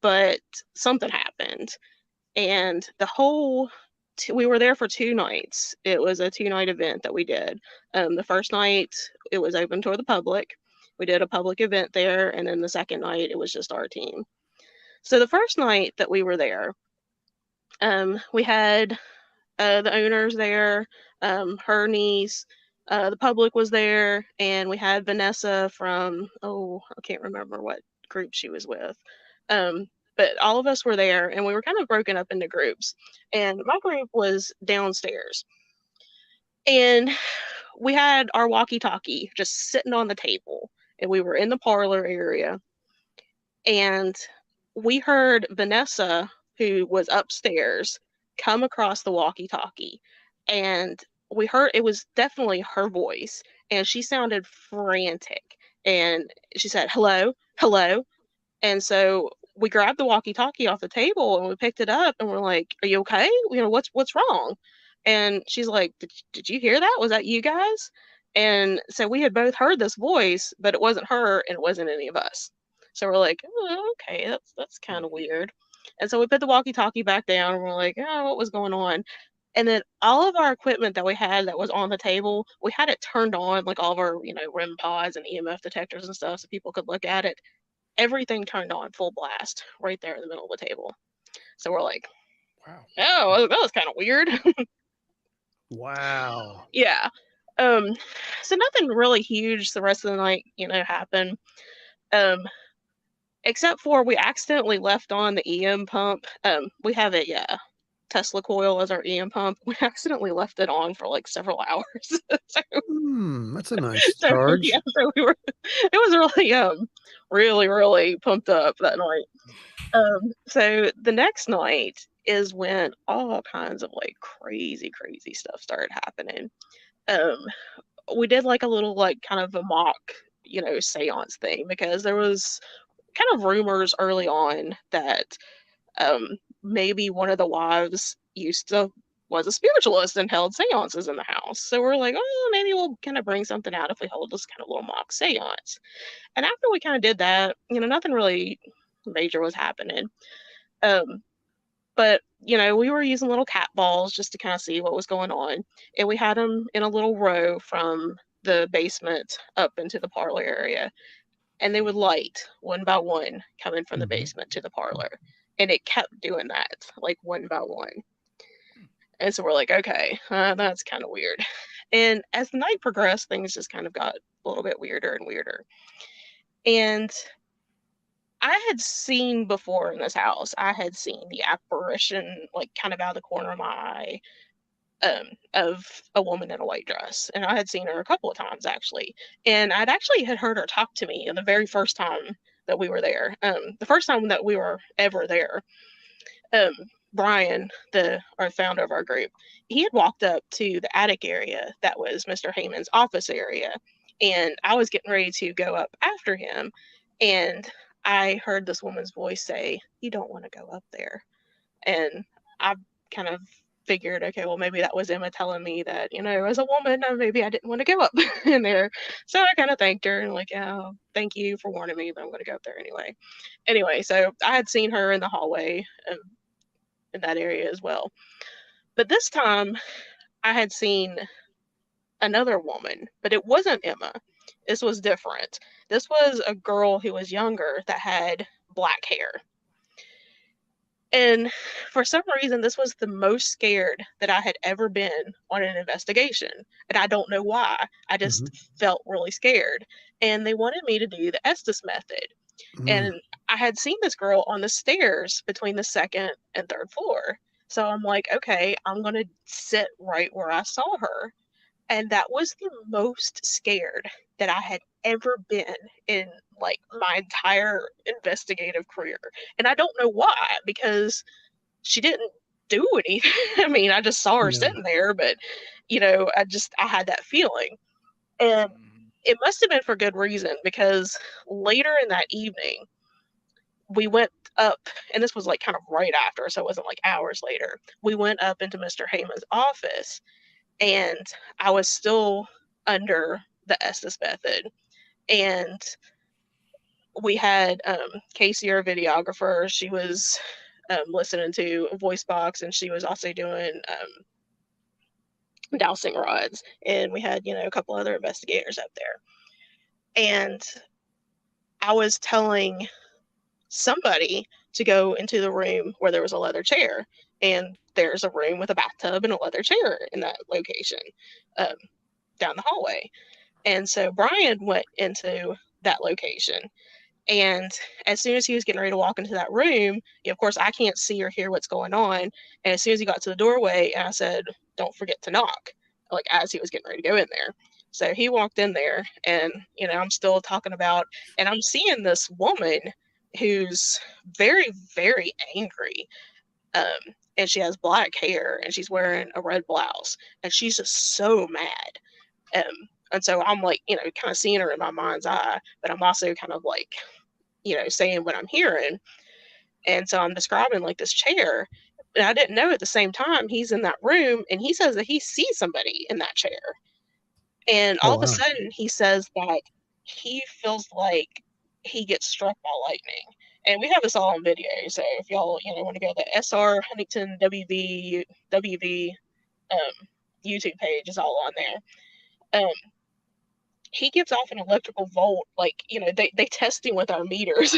But something happened, and we were there for 2 nights. It was a 2-night event that we did. The first night it was open to the public. We did a public event there, and then the second night it was just our team. So the first night that we were there, we had the owners there, her niece, the public was there, and we had Vanessa from, I can't remember what group she was with. But all of us were there, and we were kind of broken up into groups. And my group was downstairs. And we had our walkie-talkie just sitting on the table, and we were in the parlor area. And we heard Vanessa, who was upstairs, come across the walkie-talkie, and we heard it was definitely her voice, and she sounded frantic, and she said, "Hello, hello." And so we grabbed the walkie-talkie off the table and we picked it up, and we're like, "Are you okay? What's wrong?" And she's like, did you hear that? Was that you guys? And so we had both heard this voice, but it wasn't her and it wasn't any of us. So we're like, "Oh, okay, that's kind of weird." And so we put the walkie-talkie back down, and we're like, "Oh, what was going on?" And then all of our equipment that we had that was on the table, we had it turned on, like all of our, REM pods and EMF detectors and stuff, so people could look at it. Everything turned on full blast right there in the middle of the table. So we're like, Wow. "Oh, that was kind of weird." Wow. Yeah. So nothing really huge the rest of the night, happened. Except for we accidentally left on the EM pump. We have a Tesla coil as our EM pump. We accidentally left it on for like several hours. That's a nice so charge. yeah, so it was really, really pumped up that night. So the next night is when all kinds of like crazy, crazy stuff started happening. We did like a little like kind of a mock, seance thing because there was kind of rumors early on that maybe one of the wives was a spiritualist and held seances in the house. So we're like, oh, maybe we'll kind of bring something out if we hold this kind of little mock seance. And after we kind of did that, nothing really major was happening. But we were using little cat balls just to kind of see what was going on, and we had them in a little row from the basement up into the parlor area, and they would light one by one coming from the basement to the parlor, and it kept doing that like one by one. And so we're like, okay, that's kind of weird. And as the night progressed, things just kind of got a little bit weirder and weirder. And I had seen before in this house, I had seen the apparition, like kind of out of the corner of my eye, of a woman in a white dress. And I had seen her a couple of times actually. And I'd actually had heard her talk to me the very first time that we were there. The first time that we were ever there. Brian, our founder of our group, he had walked up to the attic area that was Mr. Heyman's office area. And I was getting ready to go up after him. And I heard this woman's voice say, "You don't want to go up there." And I kind of figured, okay, well, maybe that was Emma telling me that, as a woman, maybe I didn't want to go up in there. So I kind of thanked her and like, yeah, thank you for warning me, but I'm going to go up there anyway. Anyway, so I had seen her in the hallway in that area as well. But this time I had seen another woman, but it wasn't Emma. This was different. This was a girl who was younger that had black hair. And for some reason, this was the most scared that I had ever been on an investigation. And I don't know why. I just felt really scared. And they wanted me to do the Estes method. And I had seen this girl on the stairs between the second and third floor. So I'm like, okay, I'm going to sit right where I saw her. And that was the most scared that I had ever been in like my entire investigative career. And I don't know why, because she didn't do anything. I mean, I just saw her sitting there, but I had that feeling. And it must have been for good reason, because later in that evening, we went up, and this was like kind of right after, so it wasn't like hours later. We went up into Mr. Heyman's office, and I was still under the Estes method. And we had Casey, our videographer. She was listening to a voice box, and she was also doing dowsing rods. And we had, a couple other investigators up there. And I was telling somebody to go into the room where there was a leather chair. And there's a room with a bathtub and a leather chair in that location down the hallway. And so Brian went into that location. And as soon as he was getting ready to walk into that room, of course, I can't see or hear what's going on. And as soon as he got to the doorway, I said, "Don't forget to knock," like as he was getting ready to go in there. So he walked in there, and, I'm still talking about, and I'm seeing this woman who's very, very angry. And she has black hair, and she's wearing a red blouse, and she's just so mad. And so I'm like, kind of seeing her in my mind's eye, but I'm also kind of like, saying what I'm hearing. And so I'm describing like this chair. And I didn't know at the same time he's in that room, and he says that he sees somebody in that chair. And all of a sudden he says that he feels like he gets struck by lightning. And we have this all on video. So if y'all, want to go to the SR Huntington WV YouTube page, is all on there. he gives off an electrical volt, like, they test him with our meters,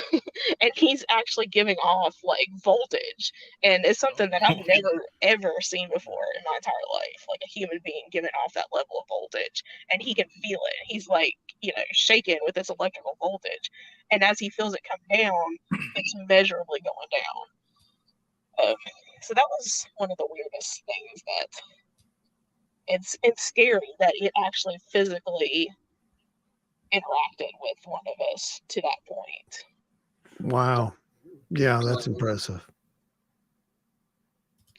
and he's actually giving off like voltage. And it's something that I've Oh, never ever seen before in my entire life, like a human being giving off that level of voltage. And he can feel it. He's like, shaking with this electrical voltage. And as he feels it come down, it's measurably going down. So that was one of the weirdest things, that it's scary that it actually physically interacted with one of us to that point. Wow. Yeah, that's impressive.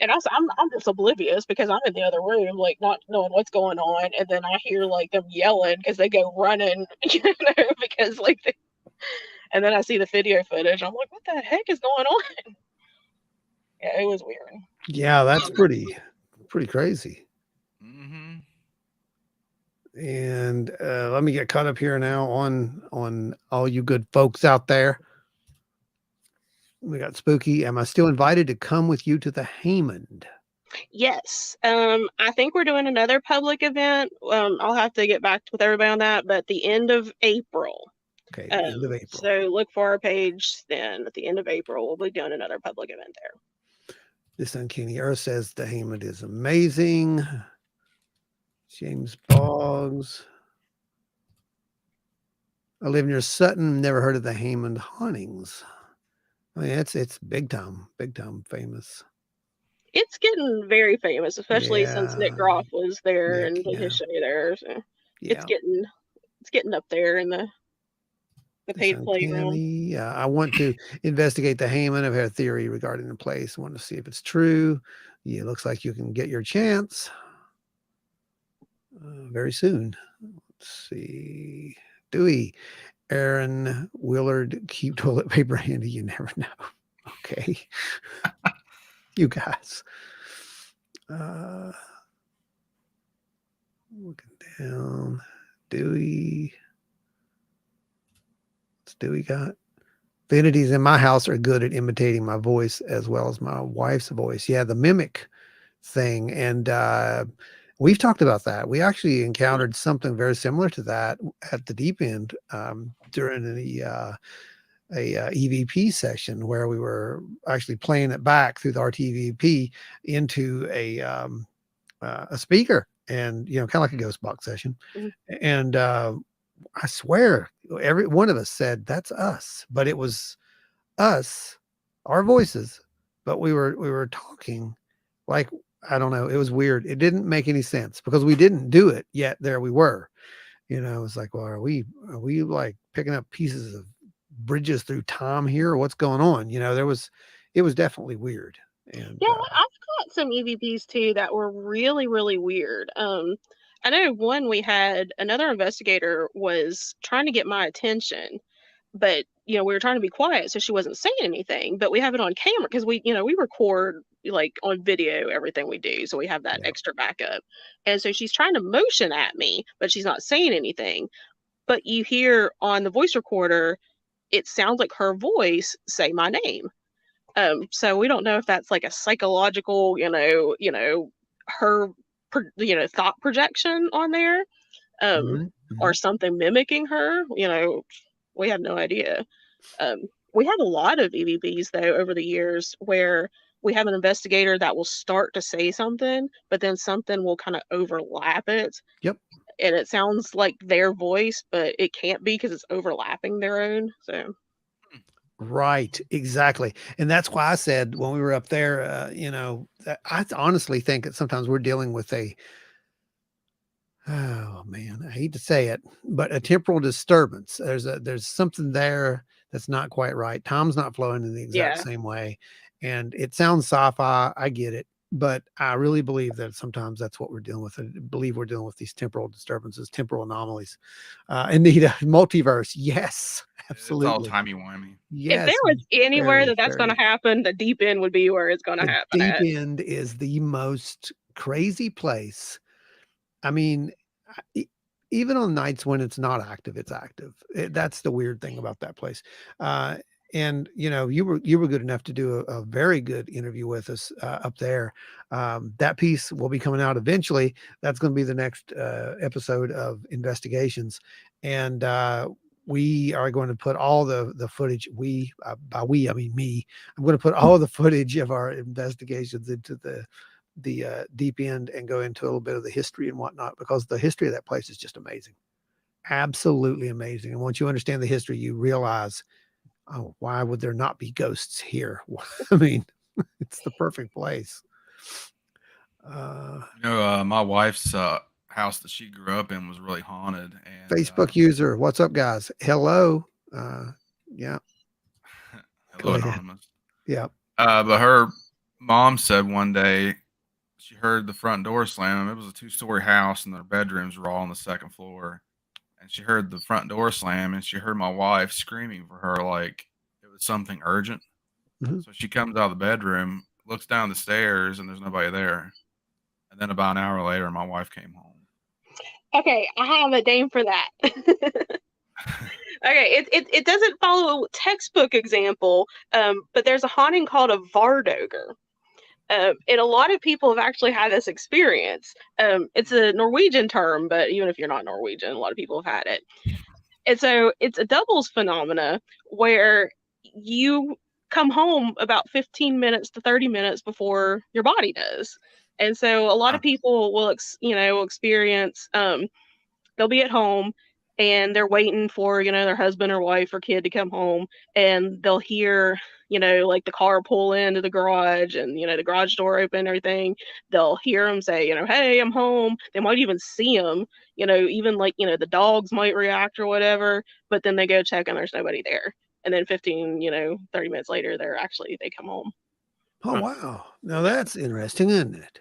And also, I'm just oblivious because I'm in the other room, like not knowing what's going on, and then I hear like them yelling because they go running, because like, and then I see the video footage. I'm like, what the heck is going on? Yeah, it was weird. Yeah, that's pretty crazy. mm-hmm. And let me get caught up here now on all you good folks out there. We got Spooky. Am I still invited to come with you to the Haymond? Yes. I think we're doing another public event. I'll have to get back with everybody on that, but the end of April. Okay, the end of April. So look for our page then. At the end of April, we'll be doing another public event there. This Uncanny Earth says the Haymond is amazing. James Boggs. I live near Sutton. Never heard of the Haymond hauntings. I mean, it's big time famous. It's getting very famous, especially since Nick Groff was there and did his show there. So it's getting up there in the paid playground. Yeah, I want to investigate the Haymond. I've had a theory regarding the place. I want to see if it's true. Yeah, it looks like you can get your chance very soon. Let's see. Dewey, Aaron Willard, keep toilet paper handy. You never know. Okay. You guys. Looking down. Dewey. What's Dewey got? Vanities in my house are good at imitating my voice as well as my wife's voice. Yeah, the mimic thing. And we've talked about that. We actually encountered something very similar to that at the deep end during the EVP session, where we were actually playing it back through the RTVP into a speaker, and kind of like a ghost box session. Mm-hmm. And I swear every one of us said that's us, but it was us, our voices, but we were talking like, I don't know. It was weird. It didn't make any sense because we didn't do it yet. There we were, it was like, well, are we like picking up pieces of bridges through time here, or what's going on? It was definitely weird. And yeah, I've got some EVPs too that were really, really weird. I know one, we had another investigator was trying to get my attention, but we were trying to be quiet so she wasn't saying anything, but we have it on camera because we record like on video everything we do, so we have that extra backup. And so she's trying to motion at me, but she's not saying anything. But you hear on the voice recorder, it sounds like her voice say my name. So we don't know if that's like a psychological, her thought projection on there, or something mimicking her. We have no idea. We have a lot of EVPs though over the years where we have an investigator that will start to say something, but then something will kind of overlap it. Yep. And it sounds like their voice, but it can't be because it's overlapping their own. So. Right, exactly. And that's why I said when we were up there, I honestly think that sometimes we're dealing with oh man, I hate to say it, but a temporal disturbance. There's something there that's not quite right. Time's not flowing in the exact same way. And it sounds sci-fi. I get it. But I really believe that sometimes that's what we're dealing with. I believe we're dealing with these temporal disturbances, temporal anomalies. Anita, multiverse. Yes, absolutely. It's all timey-wimey. Yes. If there was anywhere that's going to happen, the deep end would be where it's going to happen. The deep end is the most crazy place. I mean, even on nights when it's not active, it's active. That's the weird thing about that place. And you were good enough to do a very good interview with us up there. That piece will be coming out eventually. That's going to be the next episode of Investigations, and we are going to put all the footage. By we I mean me. I'm going to put all the footage of our investigations into the deep end and go into a little bit of the history and whatnot, because the history of that place is just amazing, absolutely amazing. And once you understand the history, you realize, oh, why would there not be ghosts here? I mean, it's the perfect place. My wife's house that she grew up in was really haunted. And Facebook user, what's up, guys? Hello. Yeah. hello, anonymous. Yeah. But her mom said one day she heard the front door slam. It was a 2-story house, and their bedrooms were all on the second floor. And she heard the front door slam, and she heard my wife screaming for her like it was something urgent. Mm-hmm. So she comes out of the bedroom, looks down the stairs, and there's nobody there. And then about an hour later, my wife came home. Okay, I have a name for that. Okay, it doesn't follow a textbook example, but there's a haunting called a Vardoger. And a lot of people have actually had this experience. It's a Norwegian term, but even if you're not Norwegian, a lot of people have had it. And so it's a doubles phenomena where you come home about 15 minutes to 30 minutes before your body does. And so a lot of people will, experience, they'll be at home and they're waiting for, their husband or wife or kid to come home, and they'll hear, like the car pull into the garage and, the garage door open and everything. They'll hear them say, hey, I'm home. They might even see them, even like, the dogs might react or whatever, but then they go check and there's nobody there. And then 15, 30 minutes later, they come home. Oh, wow. Now that's interesting, isn't it?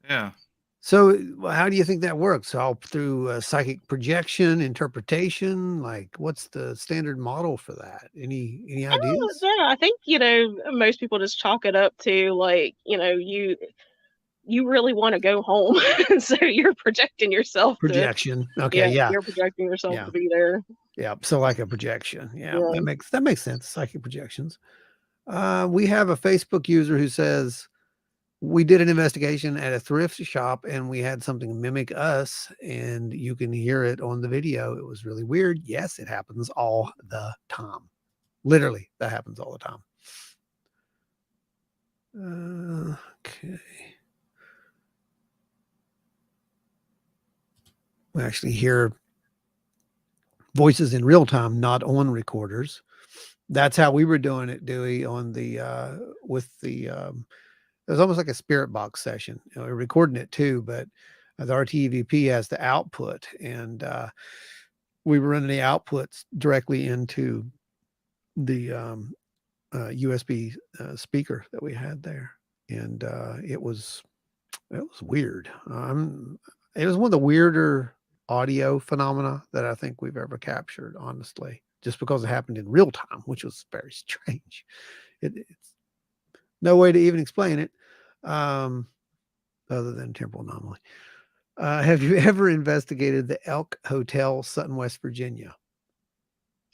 Yeah. So how do you think that works? All through psychic projection, interpretation? Like, what's the standard model for that? Any ideas? Yeah, I think, most people just chalk it up to like, you really want to go home. So you're projecting yourself. Projection. Okay. Yeah. You're projecting yourself to be there. Yeah. So like a projection. Yeah. That makes sense. Psychic projections. We have a Facebook user who says, we did an investigation at a thrift shop and we had something mimic us, and you can hear it on the video. It was really weird. Yes, it happens all the time. Literally, that happens all the time. Okay. We actually hear voices in real time, not on recorders. That's how we were doing it, Dewey, on the it was almost like a spirit box session. We're recording it too, but the RTEVP has the output, and we were running the outputs directly into the USB speaker that we had there, and it was weird. It was one of the weirder audio phenomena that I think we've ever captured, honestly, just because it happened in real time, which was very strange. It's no way to even explain it, other than temporal anomaly. Have you ever investigated the Elk Hotel, Sutton, West Virginia?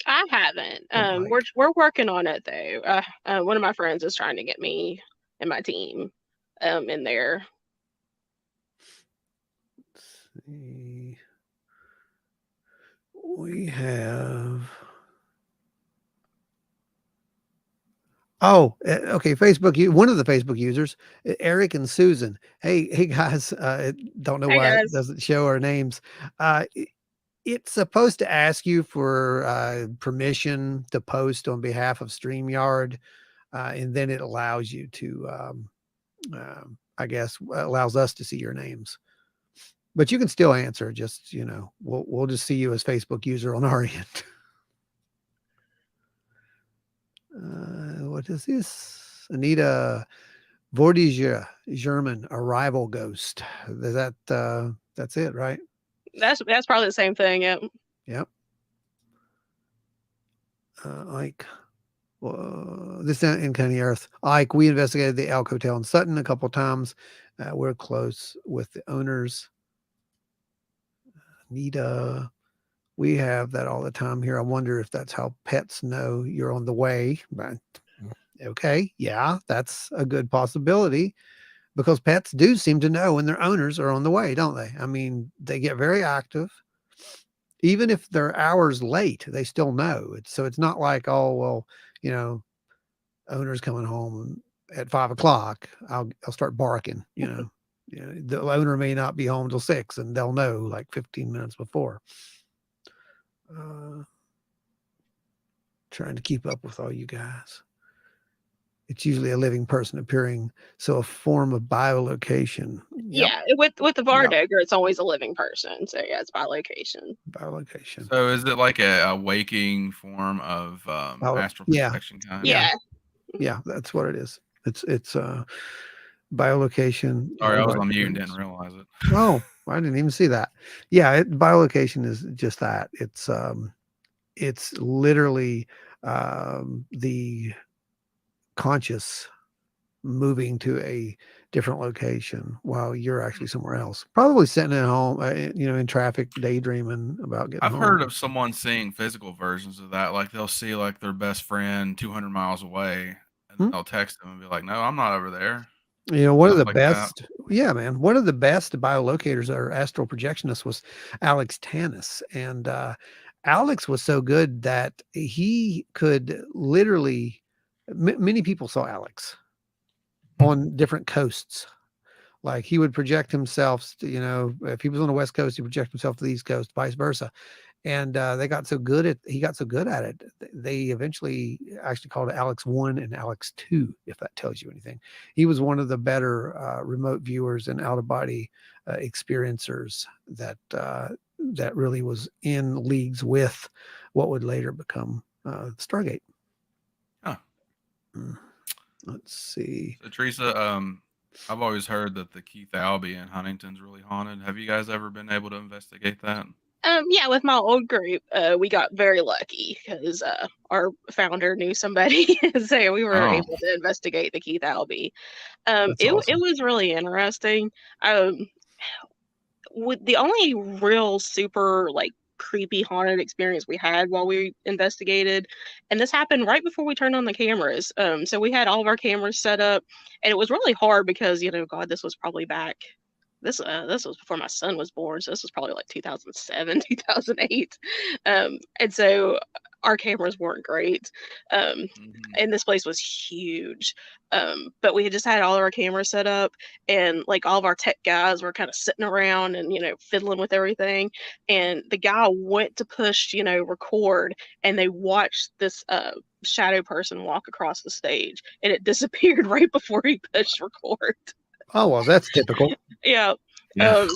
I haven't. We're working on it though. One of my friends is trying to get me and my team in there. Let's see. We have. Oh, okay. Facebook. One of the Facebook users, Eric and Susan. Hey guys. Don't know why it doesn't show our names. It's supposed to ask you for permission to post on behalf of StreamYard, and then it allows you to, I guess, allows us to see your names. But you can still answer. Just we'll just see you as Facebook user on our end. What is this? Anita Vordiger, German arrival ghost. Is that that's it, right? That's probably the same thing. Yep. Yep. This in County Earth. Ike, we investigated the Elk Hotel in Sutton a couple of times. We're close with the owners. Anita, We have that all the time here. I wonder if that's how pets know you're on the way. But okay, yeah, that's a good possibility because pets do seem to know when their owners are on the way, don't they? I mean, they get very active. Even if they're hours late, they still know. So it's not like, oh well, you know, owner's coming home at 5 o'clock. I'll start barking. The owner may not be home till 6, and they'll know like 15 minutes before. Uh, Trying to keep up with all you guys. It's usually a living person appearing, so a form of biolocation. Yep, Yeah, with the yep, Vardegger, it's always a living person. So yeah, it's by location. biolocation. So is it like a waking form of astral Yeah, projection kind of? yeah, Yeah. yeah. That's what it is. It's biolocation. Sorry, I was Right on mute and there. didn't realize it. Oh, I didn't even see that. Yeah, biolocation is just that. It's literally the conscious moving to a different location while you're actually somewhere else. Probably sitting at home, in traffic, daydreaming about getting I've heard home. of someone seeing physical versions of that. Like they'll see like their best friend 200 miles away, and then Hmm? they'll text them and be like, "No, I'm not over there." One of Stuff the like that. best, yeah, man. One of the best biolocators or astral projectionists was Alex Tanis, and Alex was so good that he could literally. Many people saw Alex on different coasts. Like he would project himself, if he was on the West Coast, he project himself to the East Coast, vice versa. And he got so good at it. They eventually actually called it Alex 1 and Alex 2, if that tells you anything. He was one of the better remote viewers and out of body experiencers that really was in leagues with what would later become Stargate. Huh. Let's see. So Teresa, I've always heard that the Keith Albee in Huntington's really haunted. Have you guys ever been able to investigate that? Yeah, with my old group, we got very lucky because our founder knew somebody, so we were Oh, able to investigate the Keith Albee. That's It awesome. was really interesting. With the only real super like creepy haunted experience we had while we investigated, and this happened right before we turned on the cameras. So we had all of our cameras set up, and it was really hard because God, this was probably back. This was before my son was born, so this was probably like 2007, 2008, and so our cameras weren't great, hmm, and this place was huge, but we had just had all of our cameras set up, and like all of our tech guys were kind of sitting around and fiddling with everything, and the guy went to push record, and they watched this shadow person walk across the stage, and it disappeared right before he pushed record. Oh, well, that's typical. Yeah. yeah. Um,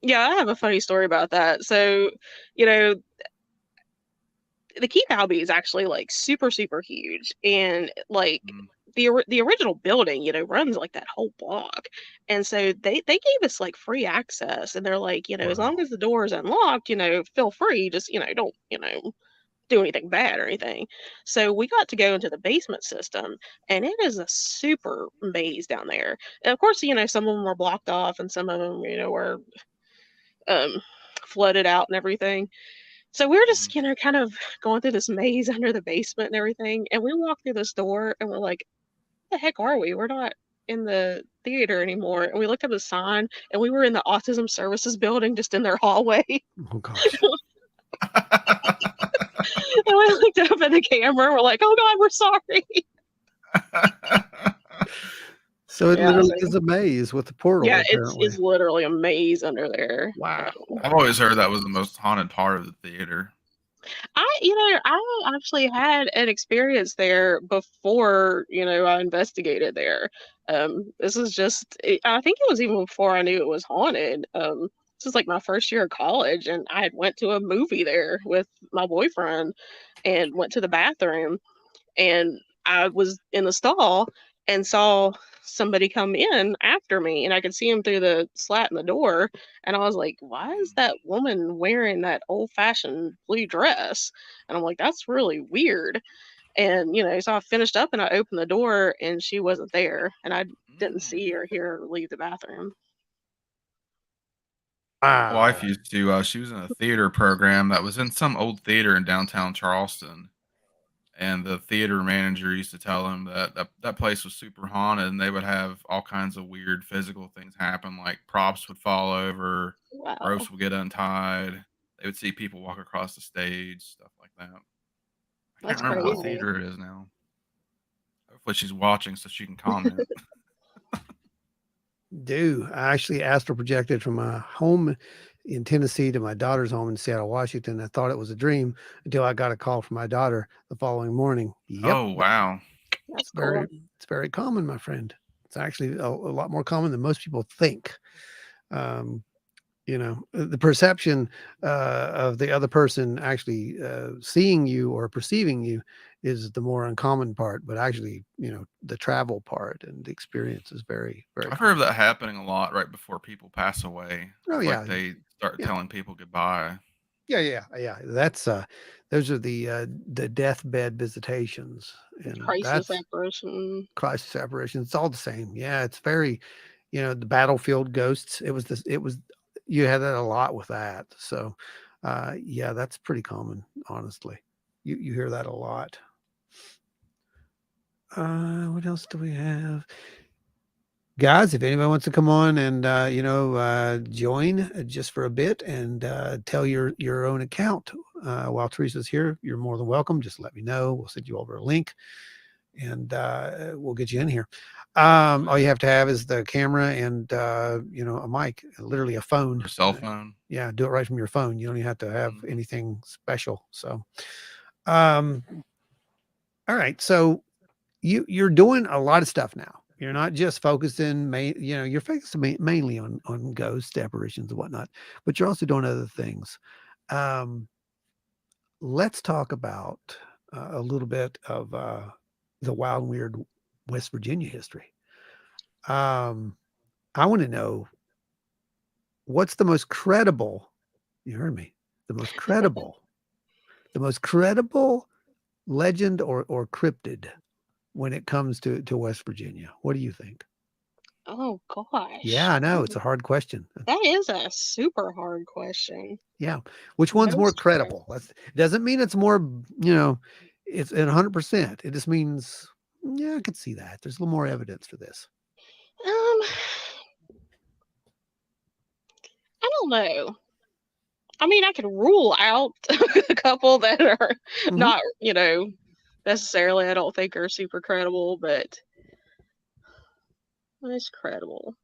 yeah, I have a funny story about that. So, you know, the Keith Albee is actually like super, super huge. And like Mm, the original building, runs like that whole block. And so they gave us like free access. And they're like, as long Wow. as the door is unlocked, feel free, just, don't, do anything bad or anything. So we got to go into the basement system, and it is a super maze down there. And of course, some of them were blocked off and some of them, were um, flooded out and everything. So we were mhm. just, kind of going through this maze under the basement and everything. And we walked through this door and we're like, what the heck are we? We're not in the theater anymore. And we looked up a sign and we were in the autism services building, just in their hallway. Oh gosh. And we looked up at the camera and we're like, oh God, we're sorry. So it Yeah, literally so is a maze with a portal, yeah, apparently. it's literally a maze under there. Wow. I've always heard that was the most haunted part of the theater. I actually had an experience there before, I investigated there. This is just, I think it was even before I knew it was haunted. This is like my first year of college, and I had went to a movie there with my boyfriend, and went to the bathroom, and I was in the stall and saw somebody come in after me, and I could see him through the slat in the door, and I was like, why is Mm. that woman wearing that old-fashioned blue dress? And I'm like, that's really weird. And so I finished up and I opened the door and she wasn't there, and I didn't Mm. see or hear her leave the bathroom. My wife Wow. used to. She was in a theater program that was in some old theater in downtown Charleston, and the theater manager used to tell them that that place was super haunted, and they would have all kinds of weird physical things happen, like props would fall over, Wow, ropes would get untied, they would see people walk across the stage, stuff like that. I can't that's remember what crazy. theater it is now. Hopefully, she's watching so she can comment. Do I actually astral projected from my home in Tennessee to my daughter's home in Seattle, Washington. I thought it was a dream until I got a call from my daughter the following morning. Yep, Oh wow! That's very cool. it's very common, my friend. It's actually a lot more common than most people think. Um, the perception of the other person actually seeing you or perceiving you is the more uncommon part, but actually, the travel part and the experience is very, very I've heard common. of that happening a lot right before people pass away. Oh It's like yeah, they start yeah, telling people goodbye. yeah. That's those are the deathbed visitations, and Crisis that's apparition. crisis apparitions. It's all the same. Yeah, it's very, the battlefield ghosts. It was you had that a lot with that. So yeah, that's pretty common, honestly. You hear that a lot. What else do we have? Guys, if anybody wants to come on and join just for a bit and tell your own account while Teresa's here, you're more than welcome. Just let me know. We'll send you over a link and we'll get you in here. All you have to have is the camera and a mic, literally a phone. Or cell phone. Yeah, do it right from your phone. You don't even have to have Mhm. anything special. So, um, all right. So you're doing a lot of stuff now. You're not just focusing you're focused mainly on ghost apparitions and whatnot, but you're also doing other things. Um, let's talk about a little bit of the wild and weird West Virginia history. Um, I want to know what's the most credible, you heard me, the most credible, the most credible legend or cryptid when it comes to West Virginia. What do you think? Oh gosh, Yeah, I know it's a hard question. that is a super hard question. Yeah. Which one's more Most credible? It doesn't mean it's more, it's at 100%. It just means, yeah, I could see that. There's a little more evidence for this. um, I don't know. I mean, I could rule out a couple that are Hmm. not, necessarily I don't think are super credible, but most credible.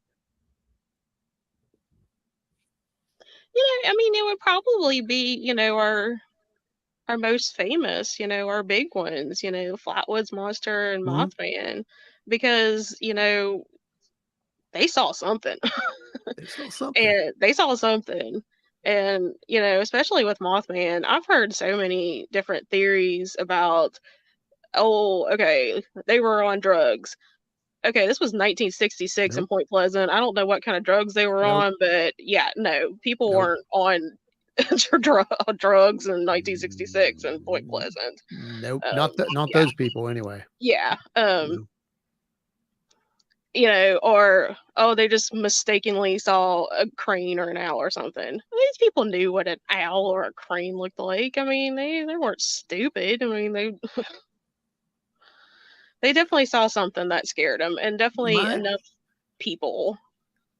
I mean, it would probably be, our most famous, our big ones, Flatwoods Monster and Hmm. Mothman, because, they saw something. They saw something. And they saw something. And, especially with Mothman, I've heard so many different theories about, oh, okay, they were on drugs. Okay, this was 1966 in Nope. Point Pleasant. I don't know what kind of drugs they were Nope. on, but yeah, no, people Nope. weren't on drugs in 1966 in Point Pleasant. Nope. Um, Not yeah, those people anyway. yeah. No. Or oh, they just mistakenly saw a crane or an owl or something. These people knew what an owl or a crane looked like. I mean, they weren't stupid. I mean, they definitely saw something that scared them, and definitely My enough people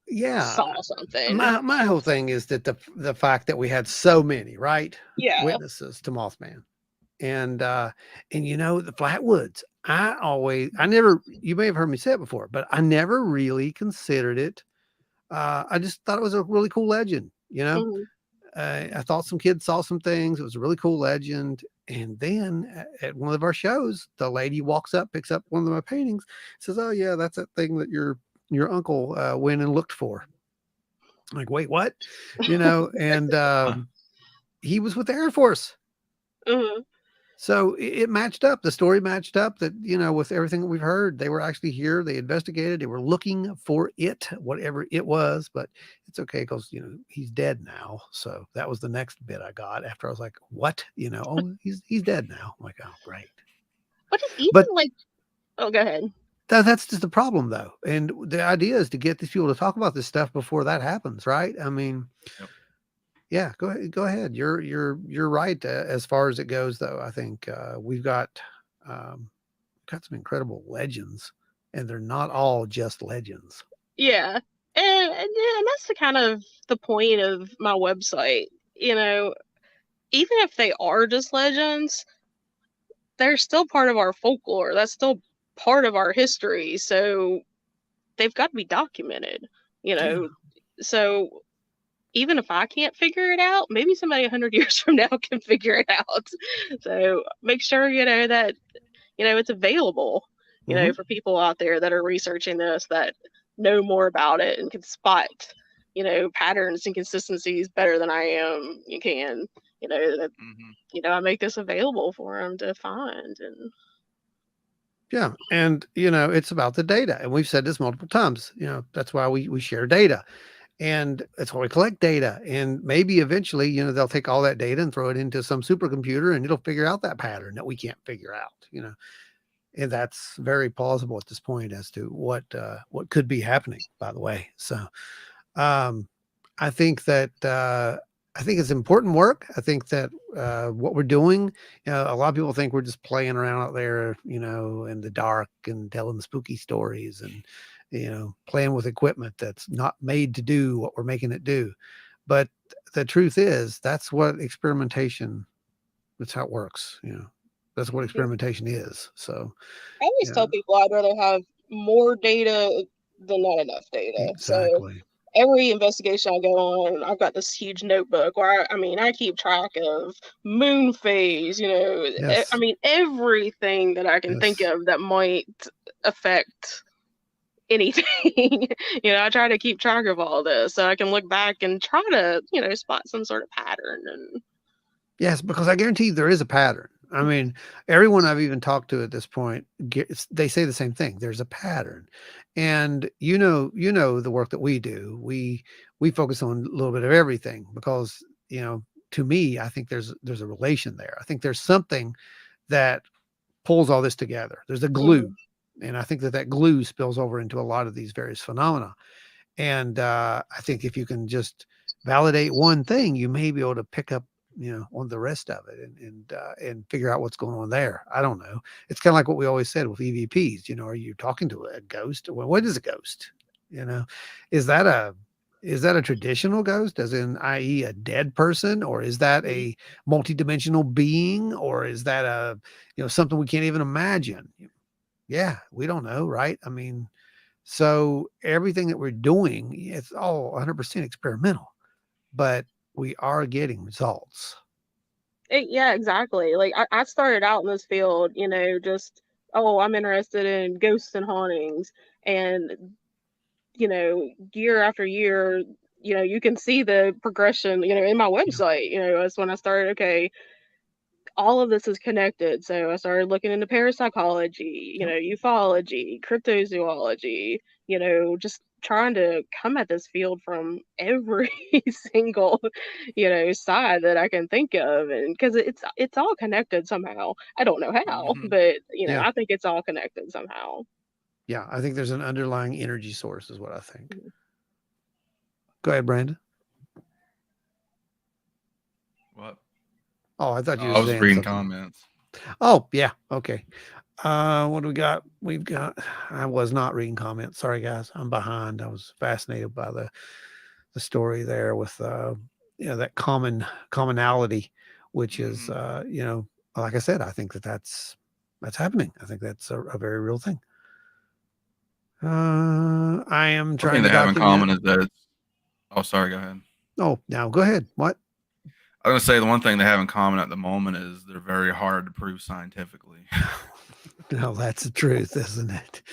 yeah. saw something. My whole thing is that the fact that we had so many, right? Yeah. Witnesses to Mothman. And the Flatwoods, I never, you may have heard me say it before, but I never really considered it. I just thought it was a really cool legend. Mhm. I thought some kids saw some things. It was a really cool legend. And then at one of our shows, the lady walks up, picks up one of my paintings, says, "Oh yeah, that's that thing that your uncle went and looked for." I'm like, wait, what? And Huh. he was with the Air Force. Mhm. So it matched up. The story matched up that, with everything that we've heard. They were actually here. They investigated. They were looking for it, whatever it was. But it's okay because, he's dead now. So that was the next bit I got after I was like, what? Oh, he's dead now. I'm like, oh, great. But it's even But like, oh, go ahead. That's just the problem, though. And the idea is to get these people to talk about this stuff before that happens, right? I mean, Yep. yeah, go ahead. Go ahead. You're right as far as it goes, though. I think um, got some incredible legends, and they're not all just legends. Yeah. And that's the kind of the point of my website. You know, even if they are just legends, they're still part of our folklore. That's still part of our history. So they've got to be documented, you know. Yeah. So even if I can't figure it out, maybe somebody 100 years from now can figure it out. So make sure, that, it's available, Mhm. for people out there that are researching this, that know more about it and can spot, patterns and consistencies better than I am. You can, that, Hmm. I make this available for them to find. And Yeah, and it's about the data, and we've said this multiple times. That's why we share data, and that's why we collect data. And maybe eventually, they'll take all that data and throw it into some supercomputer, and it'll figure out that pattern that we can't figure out. And that's very plausible at this point as to what could be happening. By the way, so um, I think that I think it's important work. I think that what we're doing, a lot of people think we're just playing around out there, in the dark and telling spooky stories and playing with equipment that's not made to do what we're making it do. But the truth is, that's what experimentation. That's how it works. That's what experimentation is. So I always yeah, tell people I'd rather have more data than not enough data. So exactly. every investigation I go on, I've got this huge notebook where I keep track of moon phase, I Yes. mean, everything that I can think Yes. of that might affect anything. I try to keep track of all this so I can look back and try to, spot some sort of pattern. And Yes, because I guarantee you there is a pattern. I mean, everyone I've even talked to at this point, they say the same thing. There's a pattern, and the work that we do. We focus on a little bit of everything because to me, I think there's a relation there. I think there's something that pulls all this together. There's a glue, Mhm. and I think that glue spills over into a lot of these various phenomena. And I think if you can just validate one thing, you may be able to pick up, on the rest of it and figure out what's going on there. I don't know. It's kind of like what we always said with EVPs. Are you talking to a ghost? Well, what is a ghost? You know, is that a traditional ghost, as in, i.e., a dead person, or is that a multidimensional being, or is that something we can't even imagine? Yeah, we don't know, right? I mean, so everything that we're doing, it's all 100% experimental, but we are getting results. Yeah, exactly. Like I started out in this field, just, oh, I'm interested in ghosts and hauntings. And, year after year, you can see the progression, in my Yeah. website. That's when I started, okay, all of this is connected. So I started looking into parapsychology, Yep. ufology, cryptozoology, just trying to come at this field from every single, side that I can think of. And because it's all connected somehow. I don't know how, Hmm. but Yeah. I think it's all connected somehow. Yeah. I think there's an underlying energy source, is what I think. Go ahead, Brandon. What? Oh, I thought Oh, you were I was saying reading something. comments. Oh, yeah. Okay. What do we got? I was not reading comments. Sorry, guys. I'm behind. I was fascinated by the story there with, that commonality, which is, Hmm. like I said, I think that's happening. I think that's a very real thing. I am One thing trying they to have in common document. is that it's, oh, sorry, go ahead. Oh, now go ahead. What? I was gonna say the one thing they have in common at the moment is they're very hard to prove scientifically. No, that's the truth, isn't it?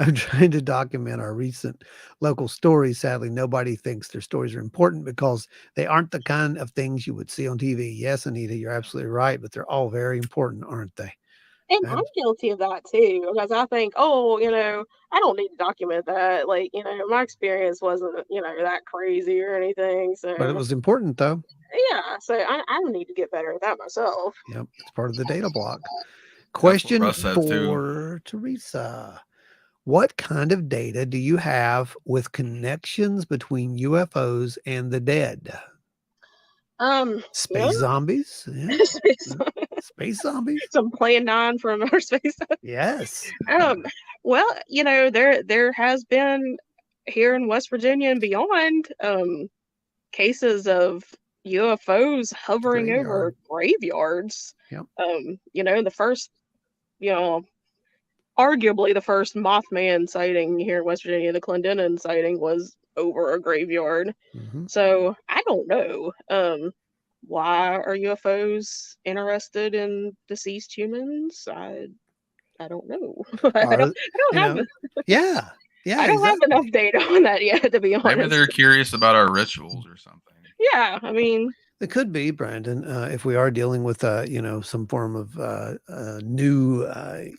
I'm trying to document our recent local stories. Sadly, nobody thinks their stories are important because they aren't the kind of things you would see on TV. Yes, Anita, you're Yeah. absolutely right, but they're all very important, aren't they? And I'm Ab- guilty of that too, because I think, oh, I don't need to document that. Like, my experience wasn't, that crazy or anything. but it So was important, though. yeah, so I need to get better at that myself. Yep, it's part of the data block. That's what Question Russ says too. for Teresa. What kind of data do you have with connections between UFOs and the dead? Um, well, Space zombies? Yeah. space, Space zombies? some Plan 9 from outer space. Yes. Um, well, there has been here in West Virginia and beyond, cases of UFOs hovering over Graveyard. graveyards. Yep. The first, you know, arguably the first Mothman sighting here in West Virginia, the Clendenin sighting was over a graveyard. Mhm. So I don't know. Why are UFOs interested in deceased humans? I don't know. I don't Or, I don't you have know, yeah. I Yeah, don't have enough exactly. data on that yet, to be Maybe honest. they're curious about our rituals or something. Yeah, I mean, It could be, Brandon, if we are dealing with, some form of new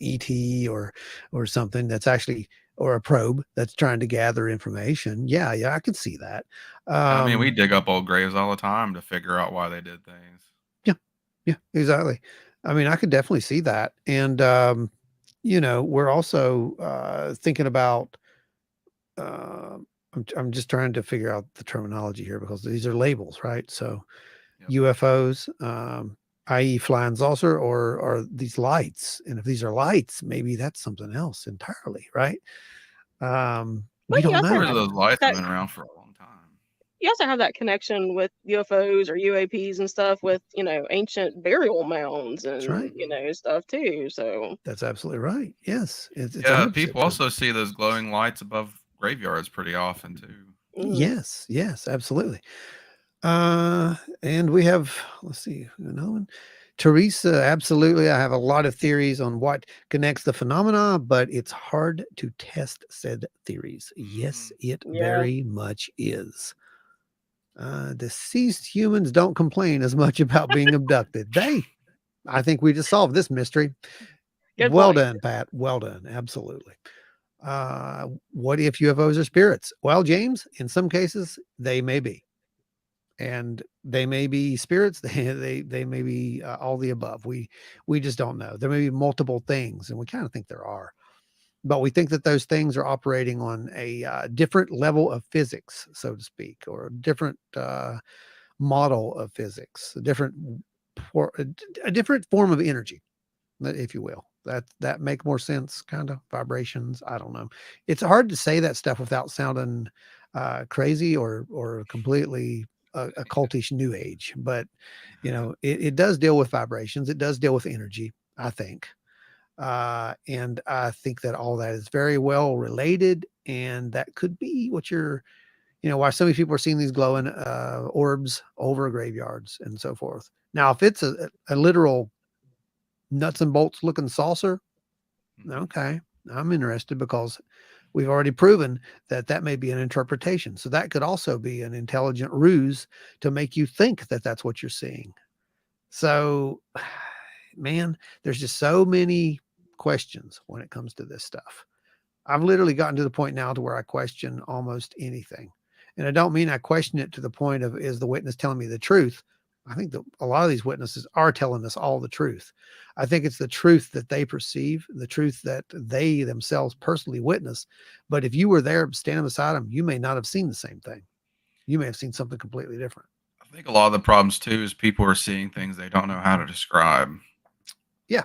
ET or something that's actually, or a probe that's trying to gather information. Yeah, yeah, I can see that. I mean, we Um, dig up old graves all the time to figure out why they did things. yeah, yeah, exactly. I mean, I could definitely see that, and we're also thinking about. Uh, I'm just trying to figure out the terminology here because these are labels, right? So Yep. UFOs, i.e., flying saucer, or these lights. And if these are lights, maybe that's something else entirely, right? We but don't Sure, know. those lights have that been around for a long time. you also have that connection with UFOs or UAPs and stuff with, ancient burial mounds That's and, right. stuff too. So, That's absolutely right. Yes, it's Yeah, 100% people true. also see those glowing lights above graveyards pretty often too. mhm. Yes, yes, absolutely. And we have, let's see, Theresa, absolutely. I have a lot of theories on what connects the phenomena, but it's hard to test said theories. Yes, Mhm. it Yeah, very much is. Deceased humans don't complain as much about being abducted. I think we just solved this mystery. good Well point. done, Pat. Well done. Absolutely. What if UFOs are spirits? Well, James, in some cases, they may be. And they may be spirits. They may be all the above. We just don't know. There may be multiple things, and we kind of think there are, but we think that those things are operating on a different level of physics, so to speak, or a different model of physics, a different form of energy, if you will. That make more sense, kind of vibrations. I don't know. It's hard to say that stuff without sounding crazy or completely a cultish new age, but it does deal with vibrations. It does deal with energy, I think. And I think that all that is very well related, and that could be what why so many people are seeing these glowing orbs over graveyards and so forth. Now, if it's a literal nuts and bolts looking saucer, Mhm. okay, I'm interested because we've already proven that that may be an interpretation. So that could also be an intelligent ruse to make you think that that's what you're seeing. So, man, there's just so many questions when it comes to this stuff. I've literally gotten to the point now to where I question almost anything. And I don't mean I question it to the point of, is the witness telling me the truth? I think that a lot of these witnesses are telling us all the truth. I think it's the truth that they perceive, the truth that they themselves personally witness. But if you were there standing beside them, you may not have seen the same thing. You may have seen something completely different. I think a lot of the problems too is people are seeing things they don't know how to describe. Yeah.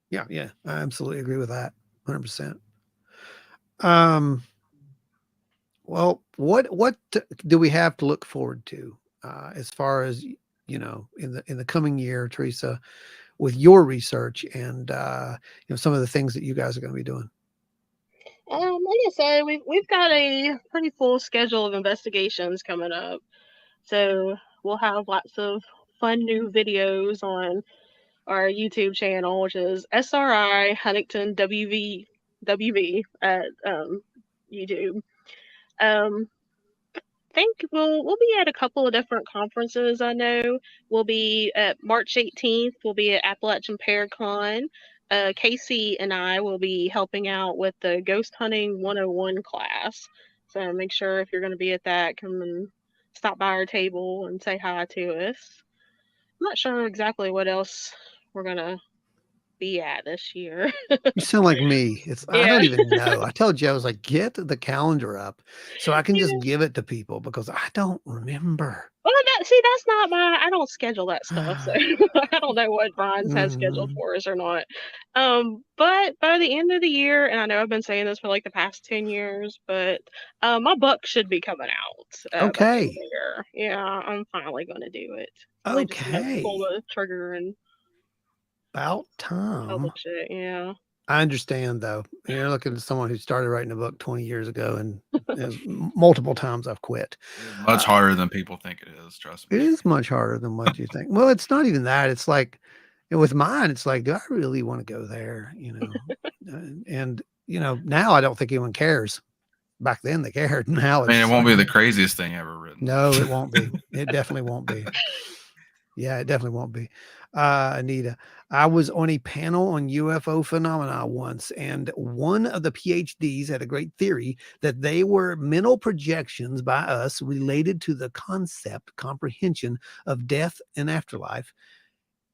Yeah. Yeah. I absolutely agree with that. 100%. Um, what do we have to look forward to as far as in the coming year, Teresa, with your research and some of the things that you guys are going to be doing? Like I said, we've got a pretty full schedule of investigations coming up. So we'll have lots of fun new videos on our YouTube channel, which is SRI Huntington WV at YouTube. Um, think we'll be at a couple of different conferences. I know we'll be at March 18th. We'll be at Appalachian Paracon. Casey and I will be helping out with the Ghost Hunting 101 class. So make sure if you're going to be at that, come and stop by our table and say hi to us. I'm not sure exactly what else we're gonna be at this year. You sound like me. I Yeah. don't even know. I tell Joe, I was like, get the calendar up so I can just give it to people because I don't remember. Well, that's not I don't schedule that stuff, so I don't know what Brian's has scheduled Mhm. for us or not. But by the end of the year, and I know I've been saying this for like the past 10 years, but my book should be coming out by the end of Okay. the year. Yeah, I'm finally going to do it. Finally, just pull Okay. the trigger and About time. publish it. Yeah. I understand though. You're looking at someone who started writing a book 20 years ago and multiple times I've quit. It is much harder than people think it is. Trust It me. is much harder than what you think. Well, it's not even that. It's like with mine, it's like, do I really want to go there? And now I don't think anyone cares. Back then they cared. Now I mean, it it's won't like, be the craziest thing ever written. no, it won't be. It definitely won't be. Yeah, it definitely won't be. Anita, I was on a panel on UFO phenomena once, and one of the PhDs had a great theory that they were mental projections by us related to the comprehension of death and afterlife.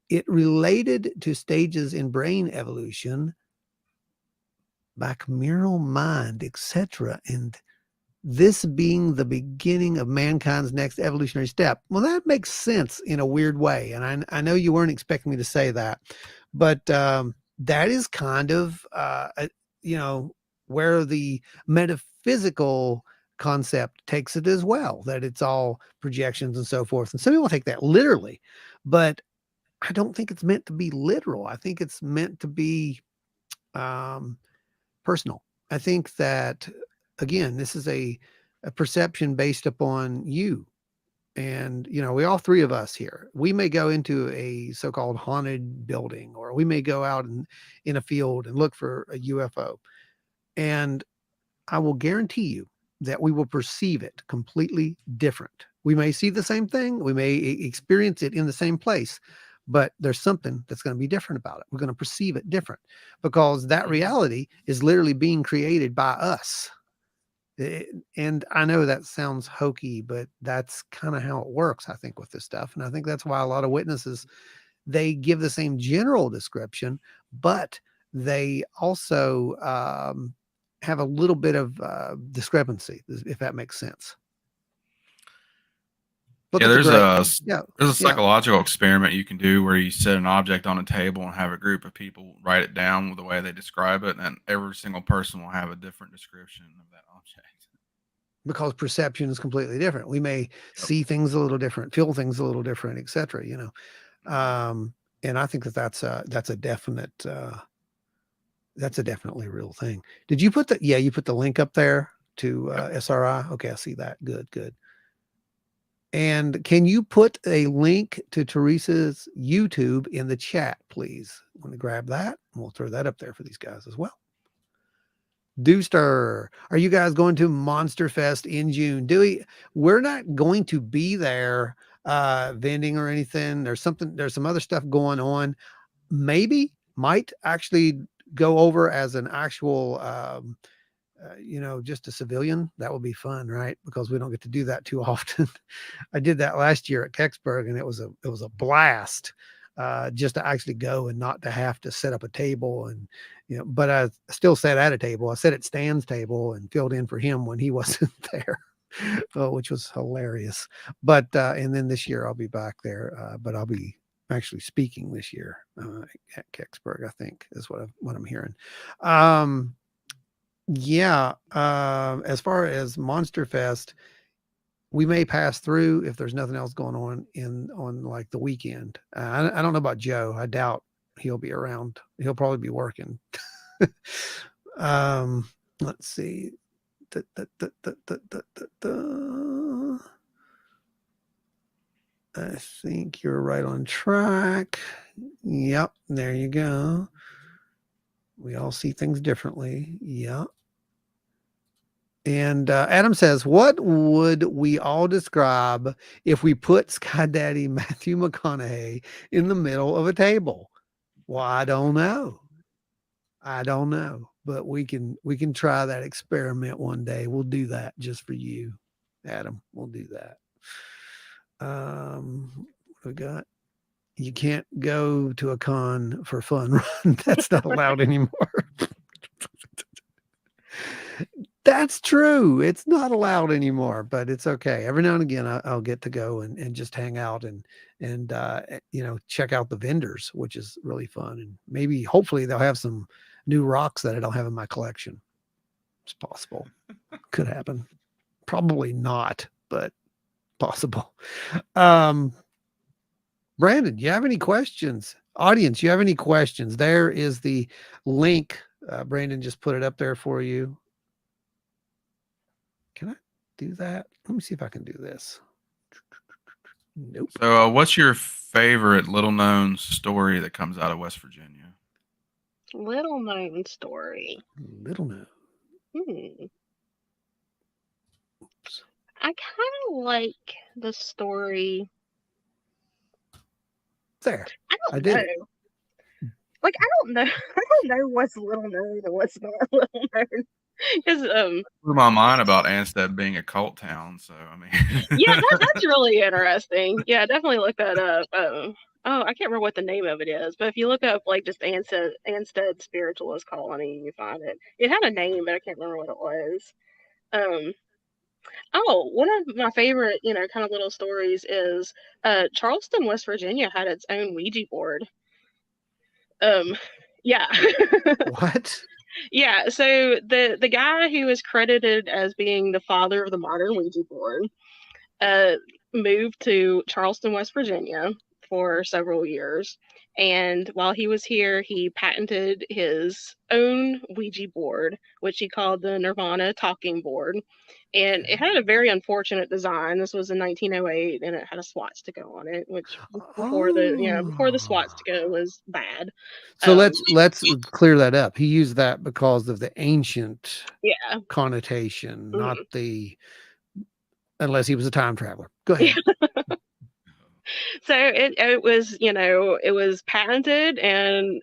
It related to stages in brain evolution, bicameral mind, etc. And this being the beginning of mankind's next evolutionary step. Well, that makes sense in a weird way. And I know you weren't expecting me to say that, but that is kind of, where the metaphysical concept takes it as well, that it's all projections and so forth. And some people take that literally, but I don't think it's meant to be literal. I think it's meant to be personal. I think that, again, this is a perception based upon you. And, we all three of us here, we may go into a so-called haunted building, or we may go out in a field and look for a UFO. And I will guarantee you that we will perceive it completely different. We may see the same thing, we may experience it in the same place, but there's something that's going to be different about it. We're going to perceive it different because that reality is literally being created by us. And I know that sounds hokey, but that's kind of how it works, I think, with this stuff. And I think that's why a lot of witnesses, they give the same general description, but they also have a little bit of discrepancy, if that makes sense. Look Yeah, at the there's gray. a Yeah, there's a yeah. psychological experiment you can do where you set an object on a table and have a group of people write it down with the way they describe it, and every single person will have a different description of that object. Because perception is completely different. We may Yep. see things a little different, feel things a little different, etc. Mhm. And I think that's a definite that's a definitely real thing. Did you put you put the link up there to Yep. SRI? Okay, I see that. Good. And can you put a link to Teresa's YouTube in the chat, please? I'm going to grab that and we'll throw that up there for these guys as well. Dooster, are you guys going to Monster Fest in June? We're not going to be there vending or anything. There's some other stuff going on. Might actually go over as an actual just a civilian. That would be fun, right? Because we don't get to do that too often. I did that last year at Kecksburg, and it was a blast. Just to actually go and not to have to set up a table, and but I still sat at a table. I sat at Stan's table and filled in for him when he wasn't there, which was hilarious. But and then this year I'll be back there, but I'll be actually speaking this year at Kecksburg, I think is what I'm hearing. As far as Monster Fest, we may pass through if there's nothing else going on like the weekend. I don't know about Joe. I doubt he'll be around. He'll probably be working. Let's see. I think you're right on track. Yep, there you go. We all see things differently. Yep. And Adam says, what would we all describe if we put Sky Daddy Matthew McConaughey in the middle of a table? Well, I don't know. But we can try that experiment one day. We'll do that just for you, Adam. We'll do that. What do we got you can't go to a con for fun run. That's not allowed anymore. That's true. It's not allowed anymore, but it's okay. Every now and again, I'll get to go and just hang out and check out the vendors, which is really fun. And maybe, hopefully, they'll have some new rocks that I don't have in my collection. It's possible. Could happen. Probably not, but possible. Brandon, you have any questions? Audience, you have any questions? There is the link. Brandon just put it up there for you. Can I do that? Let me see if I can do this. Nope. So, what's your favorite little known story that comes out of West Virginia? Little known story. Little known. Oops. I kind of like the story. There. I don't know. Like, I don't know. I don't know what's little known and what's not little known. Because Blew my mind about Anstead being a cult town. So I mean, yeah, that's really interesting. Yeah, definitely look that up. I can't remember what the name of it is, but if you look up like just Anstead Spiritualist Colony, you find it. It had a name, but I can't remember what it was. One of my favorite, kind of little stories is Charleston, West Virginia had its own Ouija board. Yeah. What? Yeah, so the guy who is credited as being the father of the modern Ouija board moved to Charleston, West Virginia for several years. And while he was here, he patented his own Ouija board, which he called the Nirvana Talking Board. And it had a very unfortunate design. This was in 1908, and it had a swastika on it, which before the swastika was bad. So let's clear that up. He used that because of the ancient connotation, not the unless he was a time traveler. Go ahead. So it was, it was patented and,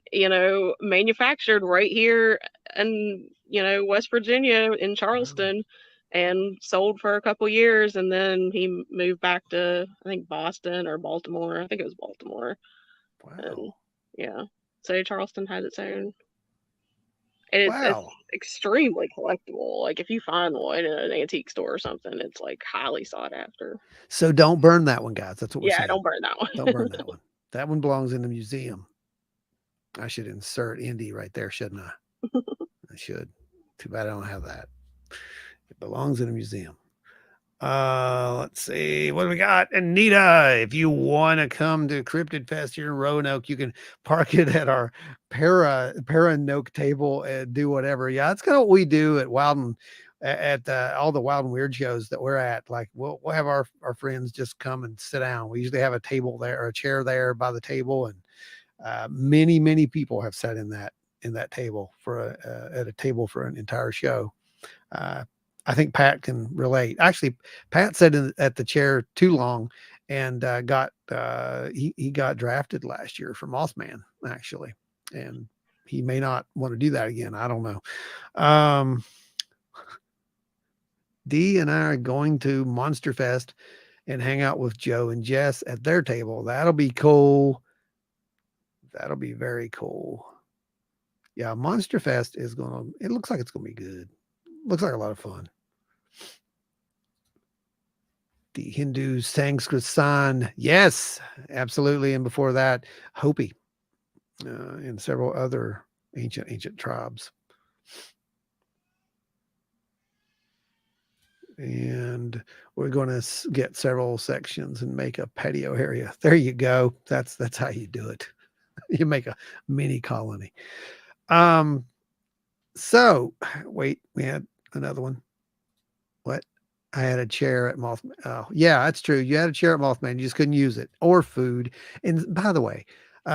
manufactured right here in, West Virginia in Charleston and sold for a couple years. And then he moved back to, I think, Boston or Baltimore. I think it was Baltimore. Wow. And, so Charleston had its own. And it's extremely collectible. Like if you find one in an antique store or something, it's like highly sought after. So don't burn that one, guys. That's what we're saying. Yeah, don't burn that one. Don't burn that one. That one belongs in the museum. I should insert Indy right there, shouldn't I? I should. Too bad I don't have that. It belongs in a museum. Let's see. What do we got? Anita, if you want to come to Cryptid Fest here in Roanoke, you can park it at our Paranoke table and do whatever. Yeah, that's kind of what we do at Wild at all the Wild and Weird shows that we're at. Like we'll have our friends just come and sit down. We usually have a table there or a chair there by the table, and many people have sat in that table for at a table for an entire show. I think Pat can relate. Actually, Pat sat at the chair too long and he got drafted last year for Mothman, actually. And he may not want to do that again. I don't know. Dee and I are going to Monster Fest and hang out with Joe and Jess at their table. That'll be cool. That'll be very cool. Yeah, Monster Fest it looks like it's going to be good. Looks like a lot of fun. The Hindu Sanskrit sign. Yes, absolutely. And before that, Hopi and several other ancient tribes. And we're going to get several sections and make a patio area. There you go. That's how you do it. You make a mini colony. So wait, we had another one. What? I had a chair at Mothman. Oh, yeah, that's true. You had a chair at Mothman. You just couldn't use it or food. And by the way,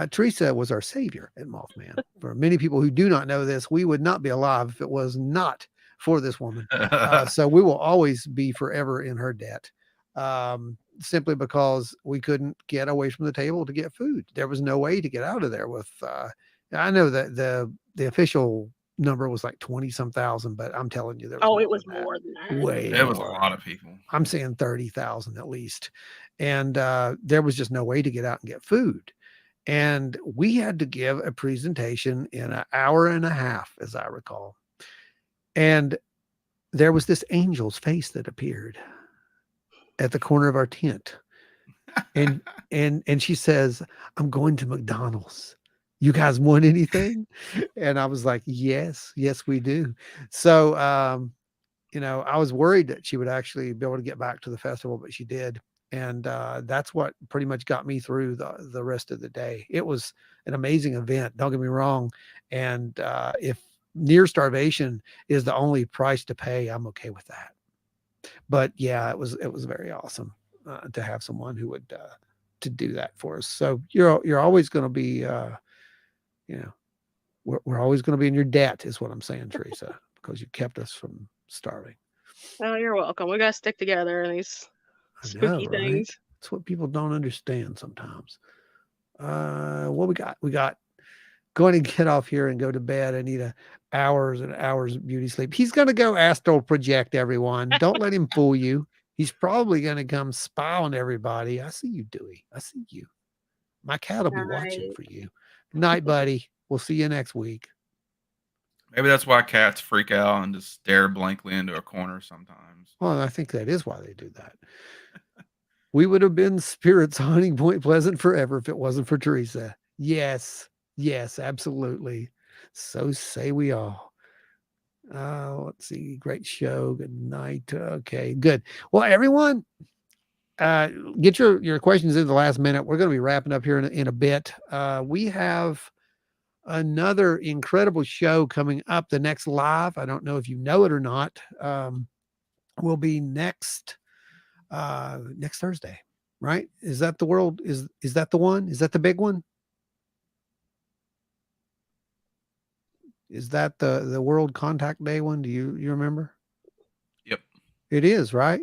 Theresa was our savior at Mothman. For many people who do not know this, we would not be alive if it was not for this woman. So we will always be forever in her debt, simply because we couldn't get away from the table to get food. There was no way to get out of there with, I know that the official number was like 20-some thousand, but I'm telling you, it was more than that. Way it was more. a lot of people. I'm saying 30,000 at least. And there was just no way to get out and get food. And we had to give a presentation in an hour and a half, as I recall. And there was this angel's face that appeared at the corner of our tent. And and she says, "I'm going to McDonald's. You guys want anything?" And I was like, "Yes, yes, we do." So I was worried that she would actually be able to get back to the festival, but she did. And that's what pretty much got me through the rest of the day. It was an amazing event. Don't get me wrong. And if near starvation is the only price to pay, I'm okay with that. But yeah, it was very awesome to have someone who would to do that for us. So you're always going to be we're always going to be in your debt, is what I'm saying, Theresa, because you kept us from starving. Oh, you're welcome. We gotta stick together in these I know, spooky right? things. That's what people don't understand sometimes. What we got? We got going to get off here and go to bed. I need hours and hours of beauty sleep. He's going to go astral project, everyone. Don't let him fool you. He's probably going to come spy on everybody. I see you, Dewey. I see you. My cat will be watching Right. for you. Good night, buddy. We'll see you next week. Maybe that's why cats freak out and just stare blankly into a corner sometimes. Well, I think that is why they do that. We would have been spirits hunting Point Pleasant forever if it wasn't for Theresa. Yes, yes, absolutely. So say we all. Let's see. Great show. Good night. Okay, good. Well, everyone, get your questions in the last minute. We're going to be wrapping up here in a bit. We have another incredible show coming up. The next live, I don't know if you know it or not, will be next Thursday, right? Is that the world? Is that the one? Is that the big one? Is that the World Contact Day one? Do you remember? Yep. It is, right?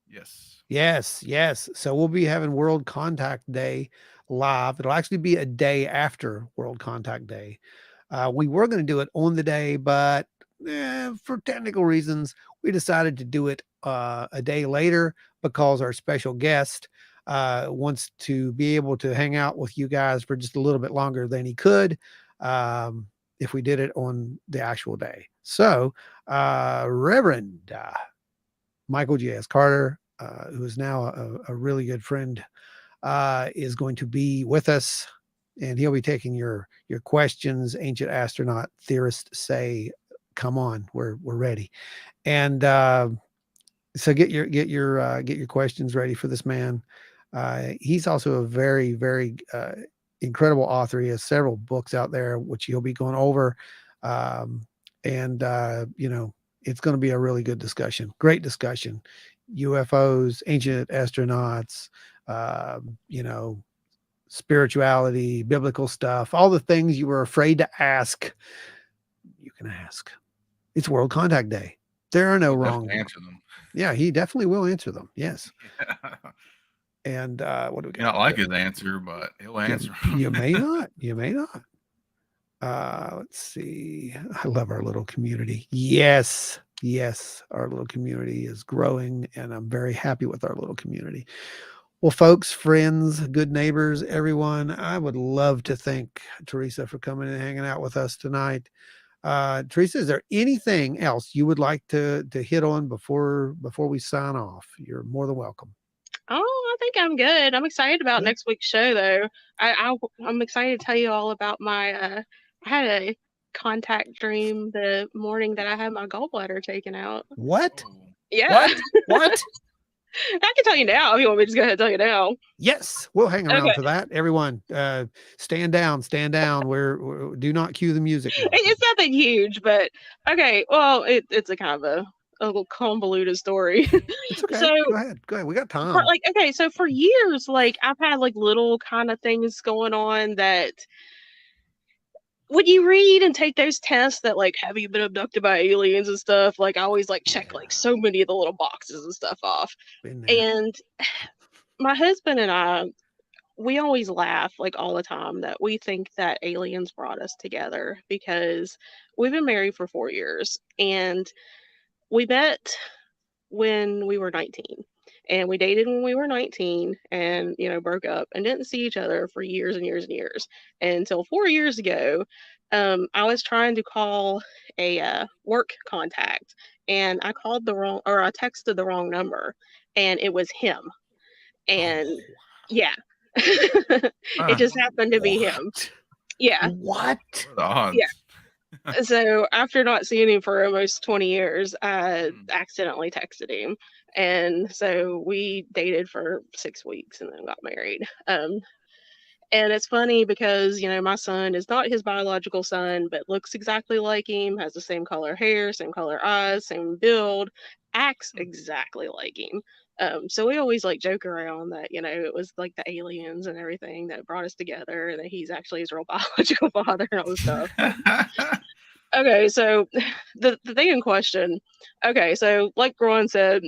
Yes. Yes, yes. So we'll be having World Contact Day live. It'll actually be a day after World Contact Day. We were going to do it on the day, but for technical reasons, we decided to do it a day later because our special guest wants to be able to hang out with you guys for just a little bit longer than he could if we did it on the actual day. So, Reverend Michael J.S. Carter, who is now a really good friend, is going to be with us, and he'll be taking your questions. Ancient astronaut theorists say, "Come on, we're ready." And so get your questions ready for this man. He's also a very very incredible author. He has several books out there which he'll be going over, and it's going to be a really good discussion. Great discussion. UFOs, ancient astronauts, spirituality, biblical stuff, all the things you were afraid to ask, you can ask. It's World Contact Day. There are no He'll wrong. definitely answer them. Yeah, he definitely will answer them. Yes. Yeah. And what do we You not got? like his answer, but he'll answer them. You may not. You may not. Let's see. I love our little community. Yes. Yes. Our little community is growing, and I'm very happy with our little community. Well, folks, friends, good neighbors, everyone, I would love to thank Theresa for coming and hanging out with us tonight. Theresa, is there anything else you would like to hit on before we sign off? You're more than welcome. Oh, I think I'm good. I'm excited about Good. next week's show, though. I'm excited to tell you all about my. I had a contact dream the morning that I had my gallbladder taken out. What? Oh, Yeah, What? I can tell you now if you want me to just go ahead and tell you now. Yes, we'll hang around Okay. for that. Everyone, stand down, stand down. We're do not cue the music now. It's nothing huge, but okay. Well, it's a kind of a little convoluted story. It's okay. So Go ahead. We got time. so for years, I've had little kind of things going on that when you read and take those tests that have you been abducted by aliens and stuff, I always check so many of the little boxes and stuff off. Been there. And my husband and I, we always laugh all the time that we think that aliens brought us together because we've been married for 4 years and we met when we were 19. And we dated when we were 19 and, broke up and didn't see each other for years and years and years until 4 years ago. I was trying to call a work contact and I called the wrong, or I texted the wrong number, and it was him. And Oh, yeah, it just happened to be him. what? Yeah. What? What are the odds? So after not seeing him for almost 20 years, I Mm. accidentally texted him. And so we dated for 6 weeks and then got married. And it's funny because, my son is not his biological son, but looks exactly like him, has the same color hair, same color eyes, same build, acts exactly like him. So we always like joke around that, it was like the aliens and everything that brought us together, and that he's actually his real biological father and all this stuff. Okay, so the thing in question. Okay, so like Ron said,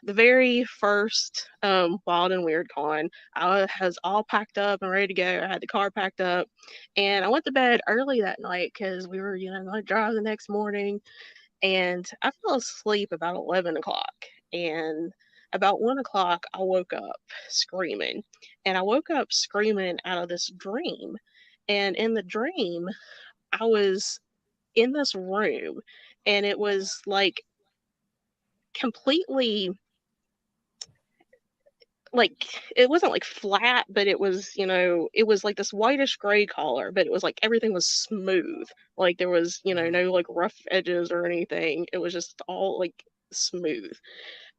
the very first Wild and Weird con, I was all packed up and ready to go. I had the car packed up, and I went to bed early that night because we were, going to drive the next morning. And I fell asleep about 11 o'clock, and about 1 o'clock, I woke up screaming, and I woke up screaming out of this dream, and in the dream, I was in this room, and it was like completely, like, it wasn't like flat, but it was, it was like this whitish gray color, but it was like everything was smooth. Like there was, no like rough edges or anything. It was just all like smooth.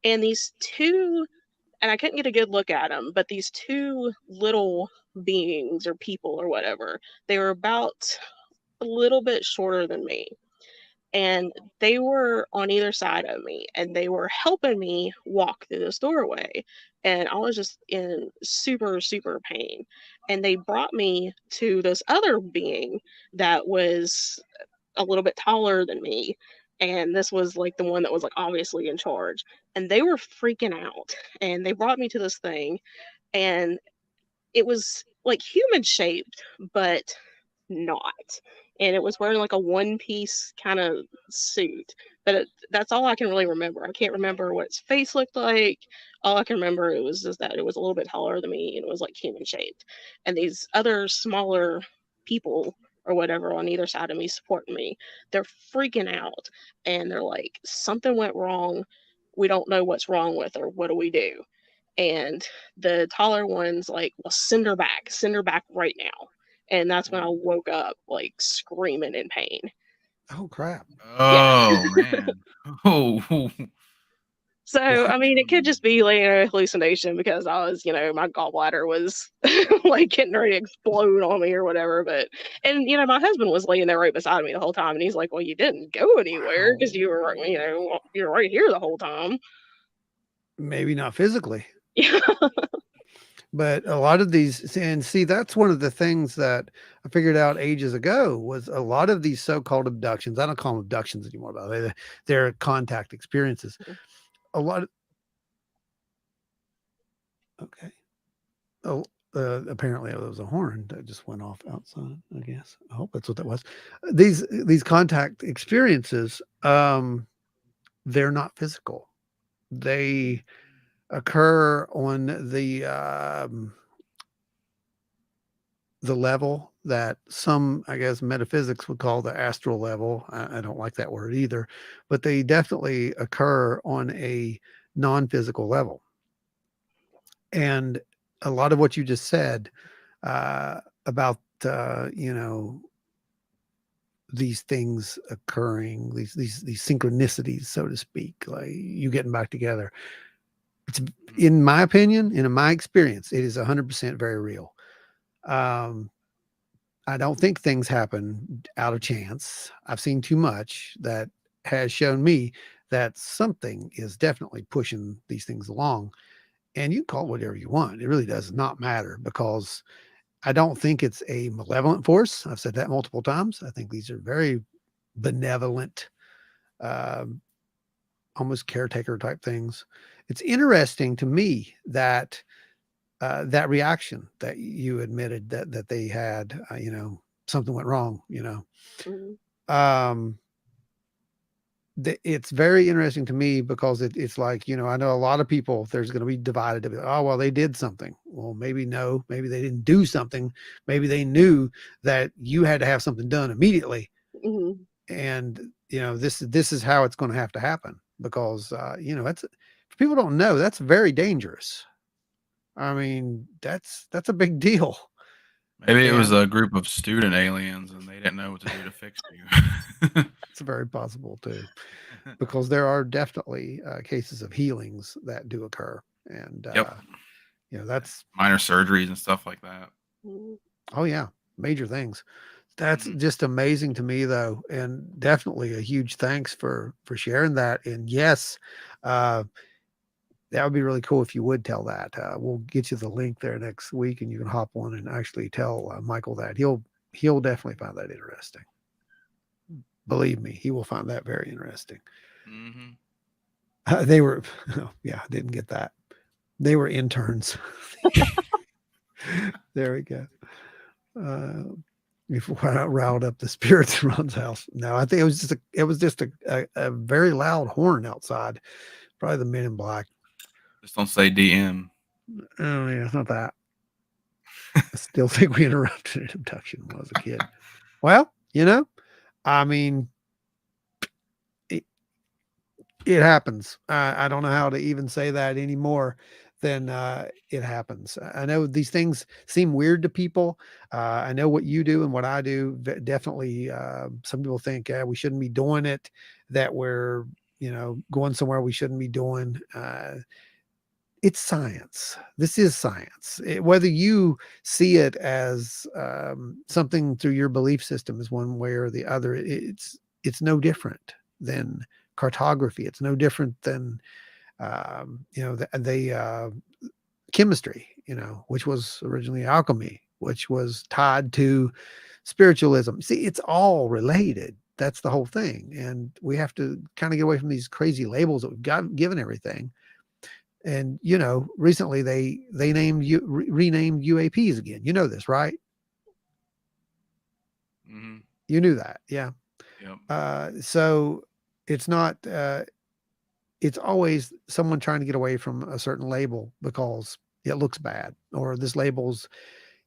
And these two, and I couldn't get a good look at them, but these two little beings or people or whatever, they were about a little bit shorter than me, and they were on either side of me, and they were helping me walk through this doorway, and I was just in super super pain, and they brought me to this other being that was a little bit taller than me, and this was like the one that was like obviously in charge, and they were freaking out, and they brought me to this thing, and it was like human shaped but not. And it was wearing like a one piece kind of suit. But that's all I can really remember. I can't remember what its face looked like. All I can remember it was just that it was a little bit taller than me and it was like human shaped. And these other smaller people or whatever on either side of me supporting me, they're freaking out and they're like, something went wrong. We don't know what's wrong with her. What do we do? And the taller one's like, well, send her back right now. And that's when I woke up like screaming in pain. Oh crap. Yeah. Oh man. Oh. So, What? I mean, it could just be like a hallucination because I was, my gallbladder was like getting ready to explode on me or whatever. But, and, my husband was laying there right beside me the whole time. And he's like, well, you didn't go anywhere because you were, you're right here the whole time. Maybe not physically, Yeah. but a lot of these, and see, that's one of the things that I figured out ages ago was a lot of these so-called abductions. I don't call them abductions anymore, by the way. They're contact experiences. A lot of, okay. Oh, apparently there was a horn that just went off outside, I guess. I hope that's what that was. These contact experiences, they're not physical. They occur on the level that some, I guess, metaphysics would call the astral level. I don't like that word either, but they definitely occur on a non-physical level. And a lot of what you just said about these things occurring, these synchronicities, so to speak, like you getting back together. It's, in my opinion, in my experience, it is 100% very real. I don't think things happen out of chance. I've seen too much that has shown me that something is definitely pushing these things along. And you can call it whatever you want. It really does not matter because I don't think it's a malevolent force. I've said that multiple times. I think these are very benevolent, almost caretaker type things. It's interesting to me that that reaction that you admitted that they had, something went wrong, Mhm. Um, it's very interesting to me because it's like, I know a lot of people, there's going to be divided to be, oh, well, they did something. Well, maybe no, maybe they didn't do something. Maybe they knew that you had to have something done immediately. Mm-hmm. And, this is how it's going to have to happen because, that's, if people don't know, that's very dangerous. I mean, that's a big deal. Maybe it was And a group of student aliens and they didn't know what to do to fix you. it's very possible too, because there are definitely cases of healings that do occur. And, Yep. that's, Minor surgeries and stuff like that. oh yeah, major things. That's just amazing to me though. And definitely a huge thanks for sharing that. And yes, that would be really cool if you would tell that. We'll get you the link there next week and you can hop on and actually tell Michael that. He'll definitely find that interesting. Believe me, he will find that very interesting. They were, yeah, didn't get that. They were interns. There we go. Before I riled up the spirits in Ron's house. No, I think it was just a very loud horn outside. Probably the Men in Black. Just don't say DM. Oh yeah, it's not that. I still think we interrupted an abduction when I was a kid. Well, I mean, it happens. I don't know how to even say that anymore than it happens. I know these things seem weird to people. I know what you do and what I do. Definitely, some people think we shouldn't be doing it, that we're, going somewhere we shouldn't be doing. It's science. This is science. Whether you see it as something through your belief system is one way or the other, it's no different than cartography. It's no different than the chemistry, which was originally alchemy, which was tied to spiritualism. See, it's all related. That's the whole thing. And we have to kind of get away from these crazy labels that we've given everything. And, recently they renamed UAPs again. You know this, right? Mm-hmm. You knew that. Yeah. Yep. So it's not, it's always someone trying to get away from a certain label because it looks bad, or this label's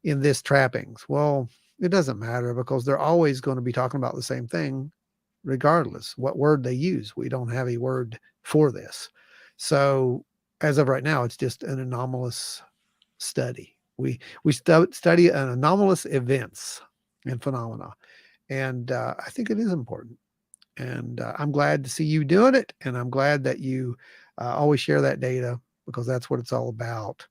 in this trappings. Well, it doesn't matter because they're always going to be talking about the same thing, regardless what word they use. We don't have a word for this. So as of right now, it's just an anomalous study. We study an anomalous events and phenomena. And I think it is important. And I'm glad to see you doing it. And I'm glad that you always share that data, because that's what it's all about.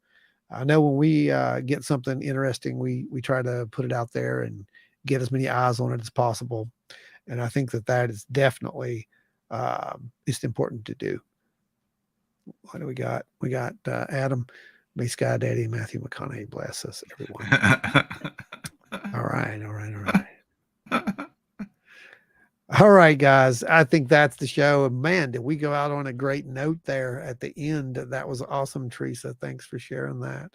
I know when we get something interesting, we try to put it out there and get as many eyes on it as possible. And I think that is definitely just important to do. What do we got? We got Adam, may Sky Daddy, Matthew McConaughey bless us, everyone. All right. All right, guys. I think that's the show. And man, did we go out on a great note there at the end. That was awesome, Theresa. Thanks for sharing that.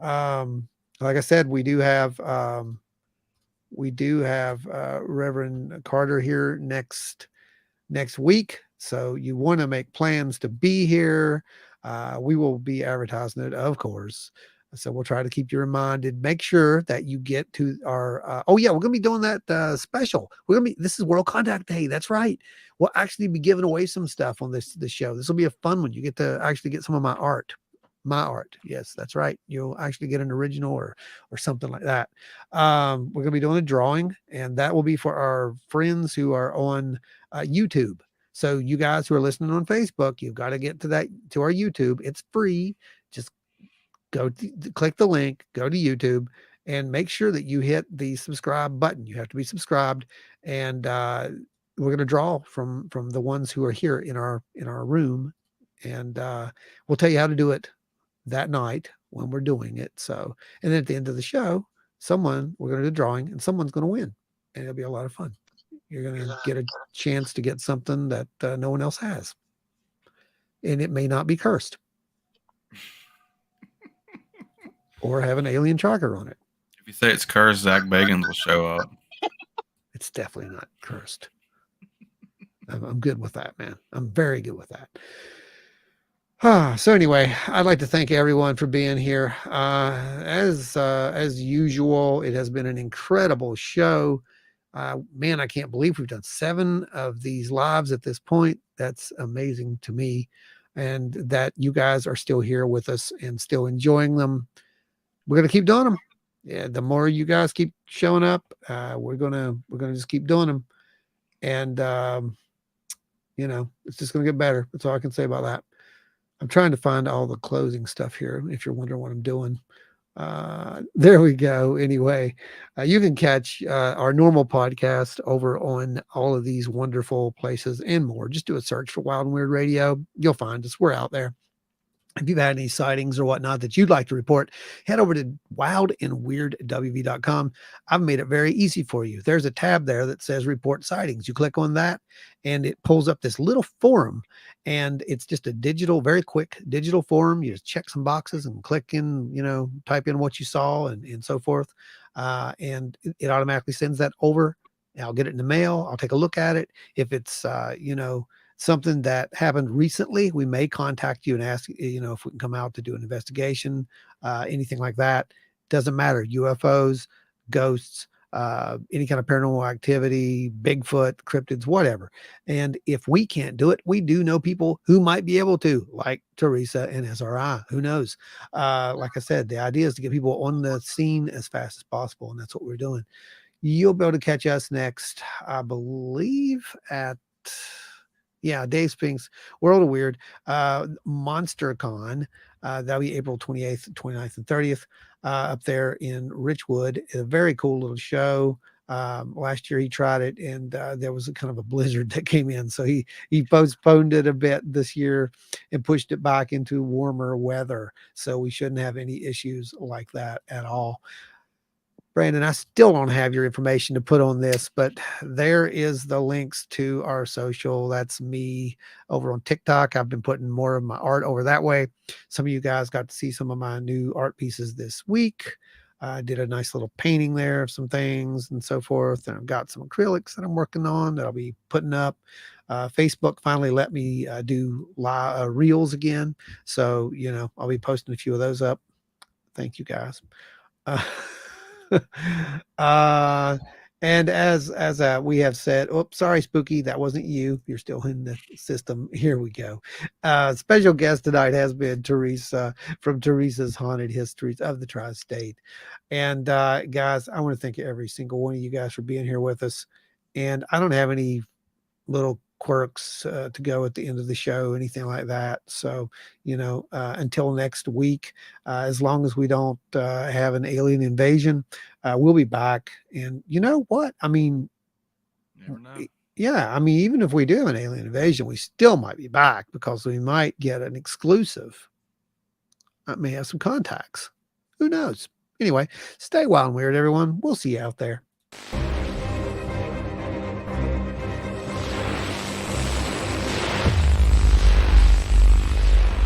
Like I said, we do have Reverend Carter here next week. So you want to make plans to be here. We will be advertising it, of course. So we'll try to keep you reminded. Make sure that you get to our, we're going to be doing that special. This is World Contact Day. That's right. We'll actually be giving away some stuff on this show. This will be a fun one. You get to actually get some of my art. Yes, that's right. You'll actually get an original or something like that. We're going to be doing a drawing, and that will be for our friends who are on YouTube. So you guys who are listening on Facebook, you've got to get to our YouTube. It's free. Just click the link, go to YouTube, and make sure that you hit the subscribe button. You have to be subscribed, and we're going to draw from the ones who are here in our room, and we'll tell you how to do it that night when we're doing it. So, and then at the end of the show, we're going to do a drawing, and someone's going to win, and it'll be a lot of fun. You're going to get a chance to get something that no one else has, and it may not be cursed or have an alien tracker on it. If you say it's cursed, Zach Bagans will show up. It's definitely not cursed. I'm good with that, man. I'm very good with that. So anyway, I'd like to thank everyone for being here. As usual, it has been an incredible show. Man, I can't believe we've done 7 of these lives at this point. That's amazing to me, and that you guys are still here with us and still enjoying them. We're gonna keep doing them. Yeah, the more you guys keep showing up, we're gonna just keep doing them, and it's just gonna get better. That's all I can say about that. I'm trying to find all the closing stuff here. If you're wondering what I'm doing, there we go. Anyway, you can catch our normal podcast over on all of these wonderful places and more. Just do a search for Wild and Weird Radio. You'll find us. We're out there. If you've had any sightings or whatnot that you'd like to report, head over to wildandweirdwv.com. I've made it very easy for you. There's a tab there that says report sightings. You click on that and it pulls up this little forum, and it's just a digital, very quick digital forum. You just check some boxes and click in, type in what you saw and so forth. And it automatically sends that over. I'll get it in the mail. I'll take a look at it. If it's, something that happened recently, we may contact you and ask, if we can come out to do an investigation, anything like that. Doesn't matter. UFOs, ghosts, any kind of paranormal activity, Bigfoot, cryptids, whatever. And if we can't do it, we do know people who might be able to, like Theresa and SRI. Who knows? Like I said, the idea is to get people on the scene as fast as possible, and that's what we're doing. You'll be able to catch us next, I believe, at Dave Spink's World of Weird, MonsterCon. That'll be April 28th, 29th, and 30th up there in Richwood. A very cool little show. Last year he tried it, and there was a kind of a blizzard that came in, so he postponed it a bit this year and pushed it back into warmer weather. So we shouldn't have any issues like that at all. Brandon, I still don't have your information to put on this, but there is the links to our social. That's me over on TikTok. I've been putting more of my art over that way. Some of you guys got to see some of my new art pieces this week. I did a nice little painting there of some things and so forth. And I've got some acrylics that I'm working on that I'll be putting up. Facebook finally let me do reels again. So, I'll be posting a few of those up. Thank you guys. And as we have said, sorry, Spooky, that wasn't you. You're still in the system. Here we go. Special guest tonight has been Theresa from Theresa's Haunted Histories of the Tri-State. And guys, I want to thank every single one of you guys for being here with us. And I don't have any little quirks to go at the end of the show, anything like that. So, until next week, as long as we don't have an alien invasion, we'll be back. And you know what? I mean, never know. Yeah, I mean, even if we do an alien invasion, we still might be back because we might get an exclusive. I may have some contacts. Who knows? Anyway, stay wild and weird, everyone. We'll see you out there.